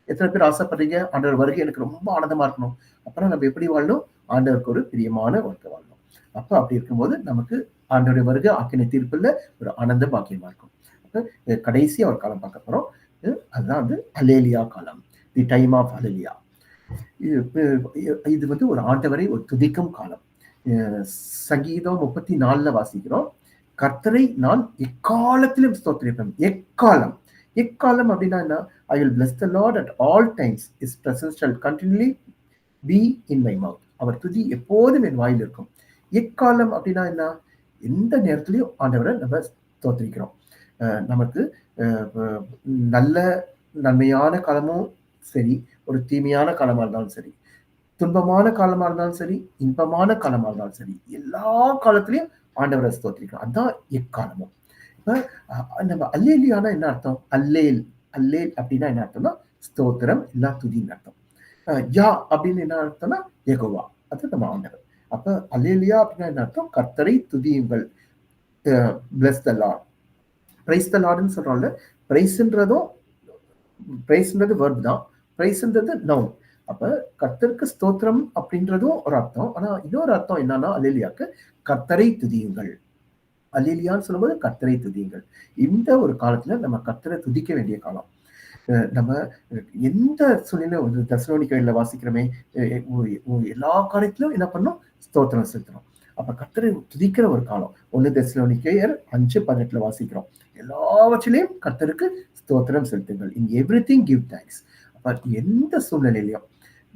எத்தனை பேர் ஆசைப்படுறீங்க ஆண்டவர் வருகை எனக்கு ரொம்ப ஆனந்தமா இருக்கணும்? அப்புறம் நம்ம எப்படி வாழணும்? ஆண்டவருக்கு ஒரு பிரியமான வாழ்க்கை வாழணும். அப்ப அப்படி இருக்கும்போது நமக்கு ஆண்டவருடைய வருகை ஆக்கினை தீர்ப்புல ஒரு ஆனந்த பாக்கியமா இருக்கும். அப்ப கடைசி ஒரு காலம் பார்க்க போறோம். அதுதான் வந்து அல்லேலியா காலம், தி டைம் ஆஃப் அல்லேலியா. இது வந்து ஒரு ஆண்டவரை ஒரு துதிக்கும் காலம். சங்கீதம் 34 வாசிக்கிறோம். கர்த்தரை நான் எக்காலத்திலும் ஸ்தோத்திரிப்பேன். எக்காலம் எக்காலம் அப்படின்னா என்ன? I will bless the Lord at all times. His presence shall continually be in my mouth. அவர் துதி எப்போதும் என் வாயில் இருக்கும். எக்காலம் அப்படின்னா என்ன? எந்த நேரத்திலையும் ஆண்டவரை நம்ம ஸ்தோத்திரிக்கிறோம். நமக்கு நல்ல நன்மையான காலமும் சரி, ஒரு தீமையான காலமா இருந்தாலும் சரி, துன்பமான காலமா இருந்தாலும் சரி, இன்பமான காலமா இருந்தாலும் சரி, எல்லா காலத்திலையும் ஆண்டவரை ஸ்தோத்திரிக்கிறோம். அதுதான் எக்காலமும். இப்ப நம்ம அல்லேலியானா என்ன அர்த்தம்? அல்லேல் அப்படின்னா என்ன அர்த்தம்னா ஸ்தோத்திரம் இல்ல துதின்னு அர்த்தம். யா அப்படின்னு என்ன அர்த்தம்னா யெகோவா, அது நம்ம ஆண்டவர். அப்ப அல்லேலியா அப்படின்னா என்ன அர்த்தம்? கர்த்தரை துதியுங்கள். Praise the lord, praise the லார்ட்னு சொல்றோம்ல. பிரைஸ்ன்றது வெர்ப் தான், பிரைஸ்ன்றது நவுன். அப்ப கர்த்தருக்கு ஸ்தோத்திரம் அப்படின்றதும் ஒரு அர்த்தம். ஆனா இன்னொரு அர்த்தம் என்னன்னா அல்லேலியாக்கு கர்த்தரை துதியுங்கள். அல்லேலியான்னு சொல்லும்போது கர்த்தரை துதியுங்கள். இந்த ஒரு காலத்துல நம்ம கர்த்தரை துதிக்க வேண்டிய காலம். நம்ம எந்த சூழ்நிலையும் தெசலோனிக்கேயர்ல வாசிக்கிறோமே, எல்லா காலத்திலும் என்ன பண்ணணும்? ஸ்தோத்திரம் செலுத்தணும். அப்ப கர்த்தரை துதிக்கிற ஒரு காலம். 1 தெசலோனிக்கேயர் 5:18 வாசிக்கிறோம். எல்லாவற்றிலையும் கர்த்தருக்கு ஸ்தோத்திரம் செலுத்துங்கள். இன் எவ்ரிதிங் கிவ் தேங்க்ஸ். அப்ப எந்த சூழ்நிலையிலையும்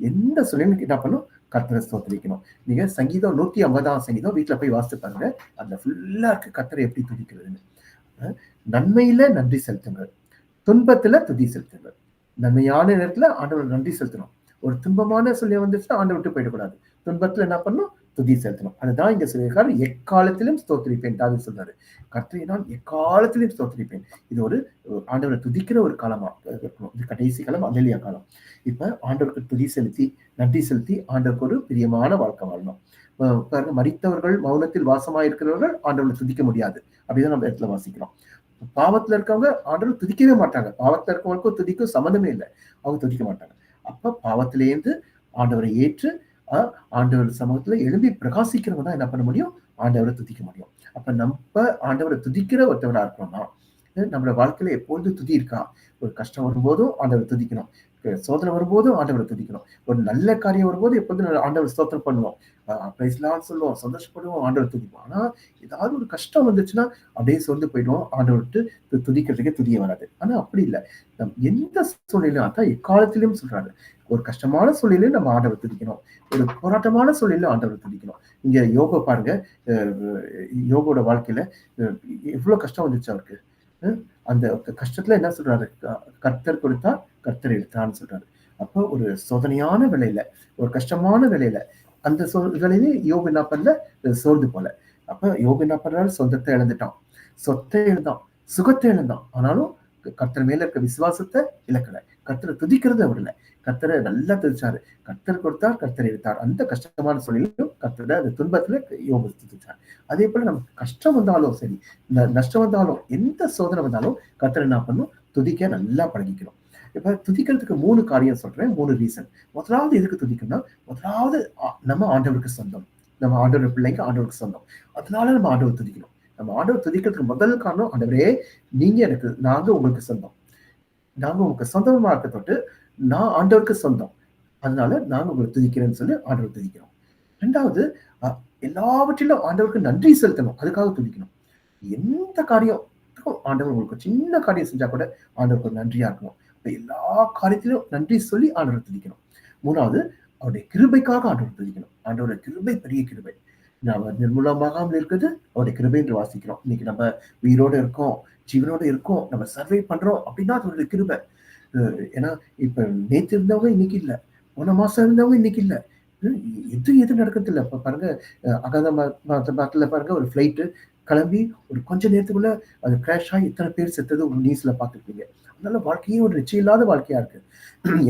என்ன பண்ணும்? கர்த்தரை ஸ்தோத்திரிக்கணும். நீங்க சங்கீதம் 150 சங்கீதம் வீட்டுல போய் வாசித்து பாருங்க. அந்த ஃபுல்லா இருக்கு கர்த்தரை எப்படி துதிக்கிறதுன்னு. நன்மையில நன்றி செலுத்துங்கள், துன்பத்துல துதி செலுத்துங்கள். நன்மையான நேரத்துல ஆண்டவர் நன்றி செலுத்தணும். ஒரு துன்பமான சூழ்நிலை வந்துச்சுன்னா ஆண்டவர் விட்டு போயிடக்கூடாது. துன்பத்துல என்ன பண்ணணும்? துதி செலுத்தணும். அதுதான் இங்க சொல்லியிருக்காரு. எக்காலத்திலும் ஸ்தோத்திரிப்பேன் தாவீது சொல்றாரு. கர்த்தரை நான் எக்காலத்திலும் ஸ்தோத்திரிப்பேன். இது ஒரு ஆண்டவரை துதிக்கிற ஒரு காலமா இருக்கணும். இது கடைசி காலம், அல்லேலியா காலம். இப்ப ஆண்டவருக்கு துதி செலுத்தி நன்றி செலுத்தி ஆண்டவருக்கு ஒரு பிரியமான வாழ்க்கை வாழணும். பாருங்க, மரித்தவர்கள் மௌனத்தில் வாசமா இருக்கிறவர்கள் ஆண்டவரை துதிக்க முடியாது. அப்படிதான் நம்ம இடத்துல வாசிக்கிறோம். பாவத்துல இருக்கவங்க ஆண்டவர் துதிக்கவே மாட்டாங்க. பாவத்துல இருக்கவங்களுக்கும் துதிக்கும் சம்மந்தமே இல்லை. அவங்க துதிக்க மாட்டாங்க. அப்ப பாவத்திலேருந்து ஆண்டவரை ஏற்று ஆண்டவர் சமூகத்துல எழும்பி பிரகாசிக்கிறவங்க தான் என்ன பண்ண முடியும்? ஆண்டவரை துதிக்க முடியும். அப்ப நம்ம ஆண்டவரை துதிக்கிற ஒருத்தவரா இருக்கணும்னா நம்மளோட வாழ்க்கையில எப்பொழுது துதி இருக்கா? ஒரு கஷ்டம் வரும்போதும் ஆண்டவரை துதிக்கணும், சோதனை வரும்போதும் ஆண்டவரை துதிக்கணும், ஒரு நல்ல காரியம் வரும்போது எப்பொழுதும் ஆண்டவர் ஸ்தோத்திரம் பண்ணுவோம், பிரைஸ்லாம் சொல்லுவோம், சந்தோஷப்படுவோம், ஆண்டவர் துதிப்போம். ஆனா ஏதாவது ஒரு கஷ்டம் வந்துச்சுன்னா அப்படியே சோர்ந்து போயிடுவோம், ஆண்டவர்ட்டு துதிக்கிறதுக்கே துதிய வராது. ஆனா அப்படி இல்லை. எந்த சூழ்நிலையும் அதான் எக்காலத்திலும் சொல்றாரு. ஒரு கஷ்டமான சூழ்நிலையும் நம்ம ஆண்டவர் துதிக்கணும், ஒரு போராட்டமான சூழ்நிலையும் ஆண்டவர் துதிக்கணும். இங்க யோகா பாருங்க, யோகோட வாழ்க்கையில எவ்வளவு கஷ்டம் வந்துச்சு அவருக்கு. அந்த கஷ்டத்துல என்ன சொல்றாரு? கர்த்தர் கொடுத்தா கர்த்தர் எடுத்தான்னு சொல்றாரு. அப்போ ஒரு சோதனையான வேலையில, ஒரு கஷ்டமான வேலையில, அந்த வேலையில யோகு என்ன பண்ணல? சோர்ந்து போல. அப்ப யோகு என்ன பண்றாரு? சொந்தத்தை இழந்துட்டான், சொத்தை இழந்தான், சுகத்தை இழந்தான். ஆனாலும் கர்த்தர் மேல இருக்க விசுவாசத்தை இழக்கல. கர்த்தரை துதிக்கிறது அவர் இல்லை. கர்த்தரை நல்லா துதிச்சாரு. கர்த்தர் கொடுத்தார், கர்த்தர் எடுத்தார். அந்த கஷ்டமான சூழ்நிலையும் கர்த்தரை அந்த துன்பத்துல யோகு துதிச்சார். அதே போல நமக்கு கஷ்டம் வந்தாலும் சரி, நஷ்டம் வந்தாலும், எந்த சோதனை வந்தாலும் கர்த்தரை என்ன பண்ணும்? துதிக்க நல்லா பழகிக்கணும். இப்ப துதிக்கிறதுக்கு 3 காரியம் சொல்றேன், 3 ரீசன். முதலாவது எதுக்கு துதிக்கணும்னா, முதலாவது நம்ம ஆண்டவருக்கு சொந்தம், நம்ம ஆண்டவர் பிள்ளைங்க ஆண்டவருக்கு சொந்தம். அதனால நம்ம ஆண்டவர் துதிக்கணும். நம்ம ஆண்டவர் துதிக்கிறதுக்கு முதல் காரணம், ஆண்டவரே நாங்க உங்களுக்கு சொந்தம், நாங்க உங்களுக்கு சொந்தமா இருக்க தொட்டு நான் ஆண்டவருக்கு சொந்தம், அதனால நாங்க உங்களை துதிக்கிறேன்னு சொல்லி ஆண்டவர் துதிக்கிறோம். 2வது எல்லாவற்றிலும் ஆண்டவருக்கு நன்றி செலுத்தணும். அதுக்காக துதிக்கணும். எந்த காரியம் ஆண்டவர் உங்களுக்கு சின்ன காரியம் செஞ்சா கூட ஆண்டவருக்கு ஒரு நன்றியா இருக்கணும். அப்ப எல்லா காரியத்திலும் நன்றி சொல்லி ஆண்டவரை துதிக்கணும். 3வது அவருடைய கிருபைக்காக ஆண்டவரை துதிக்கணும். ஆண்டவருடைய கிருபை பெரிய கிருபை. நாம நிர்மூலமாகாமல் இருக்கிறது அவருடைய கிருபை என்று வாசிக்கிறோம். இன்னைக்கு நம்ம உயிரோட இருக்கோம், ஜீவனோட இருக்கோம், நம்ம சர்வை பண்றோம் அப்படின்னா அதோட கிருபை. ஏன்னா இப்ப நேத்து இருந்தவங்க இன்னைக்கு இல்ல, போன மாசம் இருந்தவங்க இன்னைக்கு இல்ல. எது நடக்கிறது இல்ல. இப்ப பாருங்க, அகமதாபாத்ல பாருங்க, ஒரு ஃபிளைட் கிளம்பி ஒரு கொஞ்ச நேரத்துக்குள்ள அது கிராஷ் ஆகி இத்தனை பேர் செத்தது ஒரு நியூஸ்ல பார்த்துருப்பீங்க. அதனால வாழ்க்கையே ஒரு நிச்சயம் இல்லாத வாழ்க்கையா இருக்கு.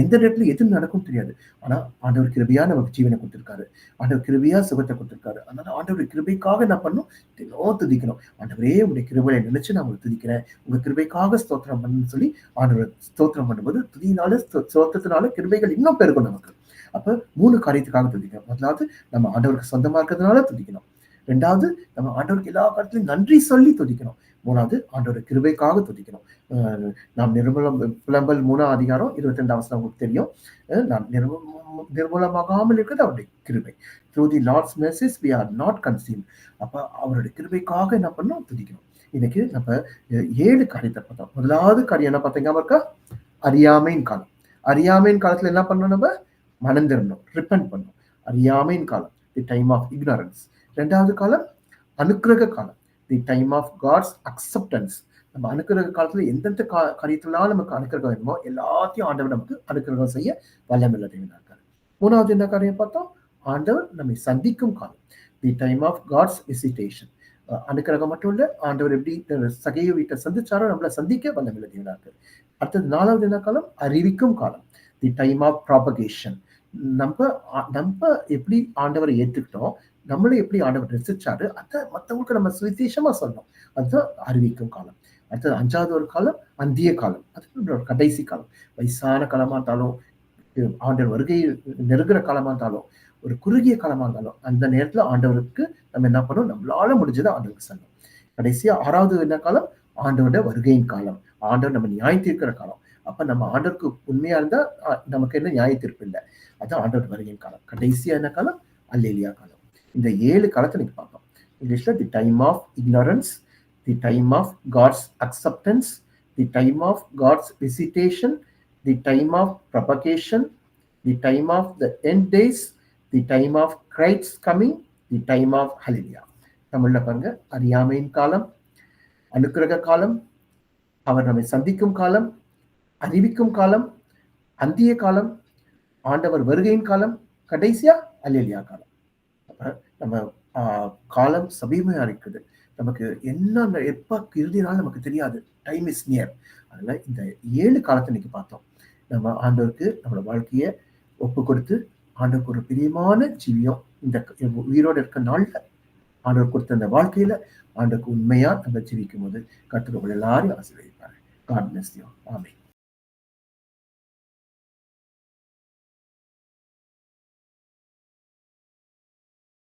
எந்த நேரத்துல எது நடக்கும் தெரியாது. ஆனா ஆண்டவர் கிருபையா நமக்கு ஜீவனை கொடுத்திருக்காரு. ஆண்டவர் கிருபையா சுகத்தை கொடுத்திருக்காரு. அதனால ஆண்டவர் கிருபைக்காக என்ன பண்ணணும்? தினம் துதிக்கணும். ஆண்டவரே உங்களுடைய கிருபையை நினைச்சு நான் உங்களுக்கு துதிக்கிறேன், உங்க கிருபைக்காக ஸ்தோத்திரம் பண்ணணும்னு சொல்லி ஆண்டவர் ஸ்தோத்திரம் பண்ணும்போது துதியினால ஸ்தோத்திரத்தினால கிருபைகள் இன்னும் பெருகும் நமக்கு. அப்ப 3 காரியத்துக்காக துதிக்கணும். முதலாவது நம்ம ஆண்டவருக்கு சொந்தமா இருக்கிறதுனால துதிக்கணும். 2வது நம்ம ஆண்டவருக்கு எல்லா காரியத்திலும் நன்றி சொல்லி துதிக்கணும். 3வது ஆண்டவர் கிருபைக்காக துதிக்கணும். நாம் புலம்பல் 3ஆம் அதிகாரம் 22ஆம் வசனம் உங்களுக்கு தெரியும். நாம் நிர்மூலமாகாமல் இருக்கிறது அவருடைய கிருபை. Through the Lord's mercies we are not consumed. அப்ப அவருடைய கிருபைக்காக என்ன பண்ணணும்? துதிக்கணும். இன்னைக்கு நம்ம 7 காரியத்தை பார்த்தோம். முதலாவது காரியம் என்ன பார்த்தீங்க இருக்கா? அறியாமையின் காலம். அறியாமையின் காலத்துல என்ன பண்ணணும்? நம்ம மனம் திரும்பணும், ரிப்பெண்ட் பண்ணணும். அறியாமையின் காலம், தி டைம் ஆஃப் இக்னரன்ஸ். 2வது காலம் அனுக்கிரக காலம், the time of God's acceptance. நம்ம அனுக்கிரக காலத்துல எந்தெந்த காரியத்தினால நமக்கு அனுக்கிரகம் வேணுமோ எல்லாத்தையும் ஆண்டவர் நமக்கு அனுக்கிரகம் செய்ய வல்லமையுள்ள தேவனா இருக்காரு. 3வது என்ன காரியம் பார்த்தோம்? ஆண்டவர் நம்மை சந்திக்கும் காலம், the time of God's visitation. அனுக்கிரகம் மட்டும் இல்ல, ஆண்டவர் எப்படி சகைய வீட்டை சந்திச்சாரோ நம்மளை சந்திக்க வல்லமையுள்ள தேவனா இருக்காரு. அடுத்தது 4வது என்ன காலம்? அறிவிக்கும் காலம், தி டைம் ஆஃப் ப்ராபகேஷன். நம்ம எப்படி ஆண்டவரை ஏற்றுக்கிட்டோம், நம்மளை எப்படி ஆண்டவர் ரசிச்சாரு, அதை மற்றவங்களுக்கு நம்ம சுவிசேஷமா சொல்லணும். அதுதான் அறிவிக்கும் காலம். அடுத்தது 5வது ஒரு காலம் அந்திய காலம், அது ஒரு கடைசி காலம். வயசான காலமா இருந்தாலும், ஆண்டவர் வருகை நெருங்குற காலமா இருந்தாலும், ஒரு குறுகிய காலமா இருந்தாலும், அந்த நேரத்துல ஆண்டவருக்கு நம்ம என்ன பண்ணணும்? நம்மளால முடிஞ்சதை ஆண்டவருக்கு சொல்லணும். கடைசியா 6வது என்ன காலம்? ஆண்டவருடைய வருகையின் காலம். ஆண்டவர் நம்ம நியாயம் தீர்க்கிற காலம். அப்ப நம்ம ஆண்டவருக்கு உண்மையா இருந்தா நமக்கு என்ன நியாய தீர்ப்பு இல்லை. அதான் ஆண்டவர் வருகையின் காலம். கடைசியா என்ன காலம்? அல்லேலியா காலம். இந்த 7 காலத்தை நீங்க பார்ப்போம். இங்கிலீஷ்ல the time of ignorance, the time of God's acceptance, the time of God's visitation, the time of propagation, the time of the end days, the time of Christ coming, the time of hallelujah. தமிழ்ல பாருங்க, அறியாமையின் காலம், அனுக்கிரக காலம், அவர் நம்மை சந்திக்கும் காலம், அறிவிக்கும் காலம், அந்திய காலம், ஆண்டவர் வருகையின் காலம், கடைசியா அல்லேலூயா காலம். நம்ம காலம் சமீபமா இருக்குது. நமக்கு என்ன எப்ப இறுதி நாள் நமக்கு தெரியாது. Time is near. அதனால இந்த 7 காலத்தை இன்னைக்கு பார்த்தோம். நம்ம ஆண்டவருக்கு நம்மளோட வாழ்க்கையை ஒப்பு கொடுத்து ஆண்டவருக்கு ஒரு பிரியமான ஜீவியம் இந்த உயிரோடு இருக்க நாள்ல ஆண்டவர் கொடுத்த அந்த வாழ்க்கையில ஆண்டவருக்கு உண்மையா நம்ம ஜீவிக்கும் போது கர்த்தர் எல்லாரையும் ஆசீர்வதிப்பாரு. God bless you. ஆமென்.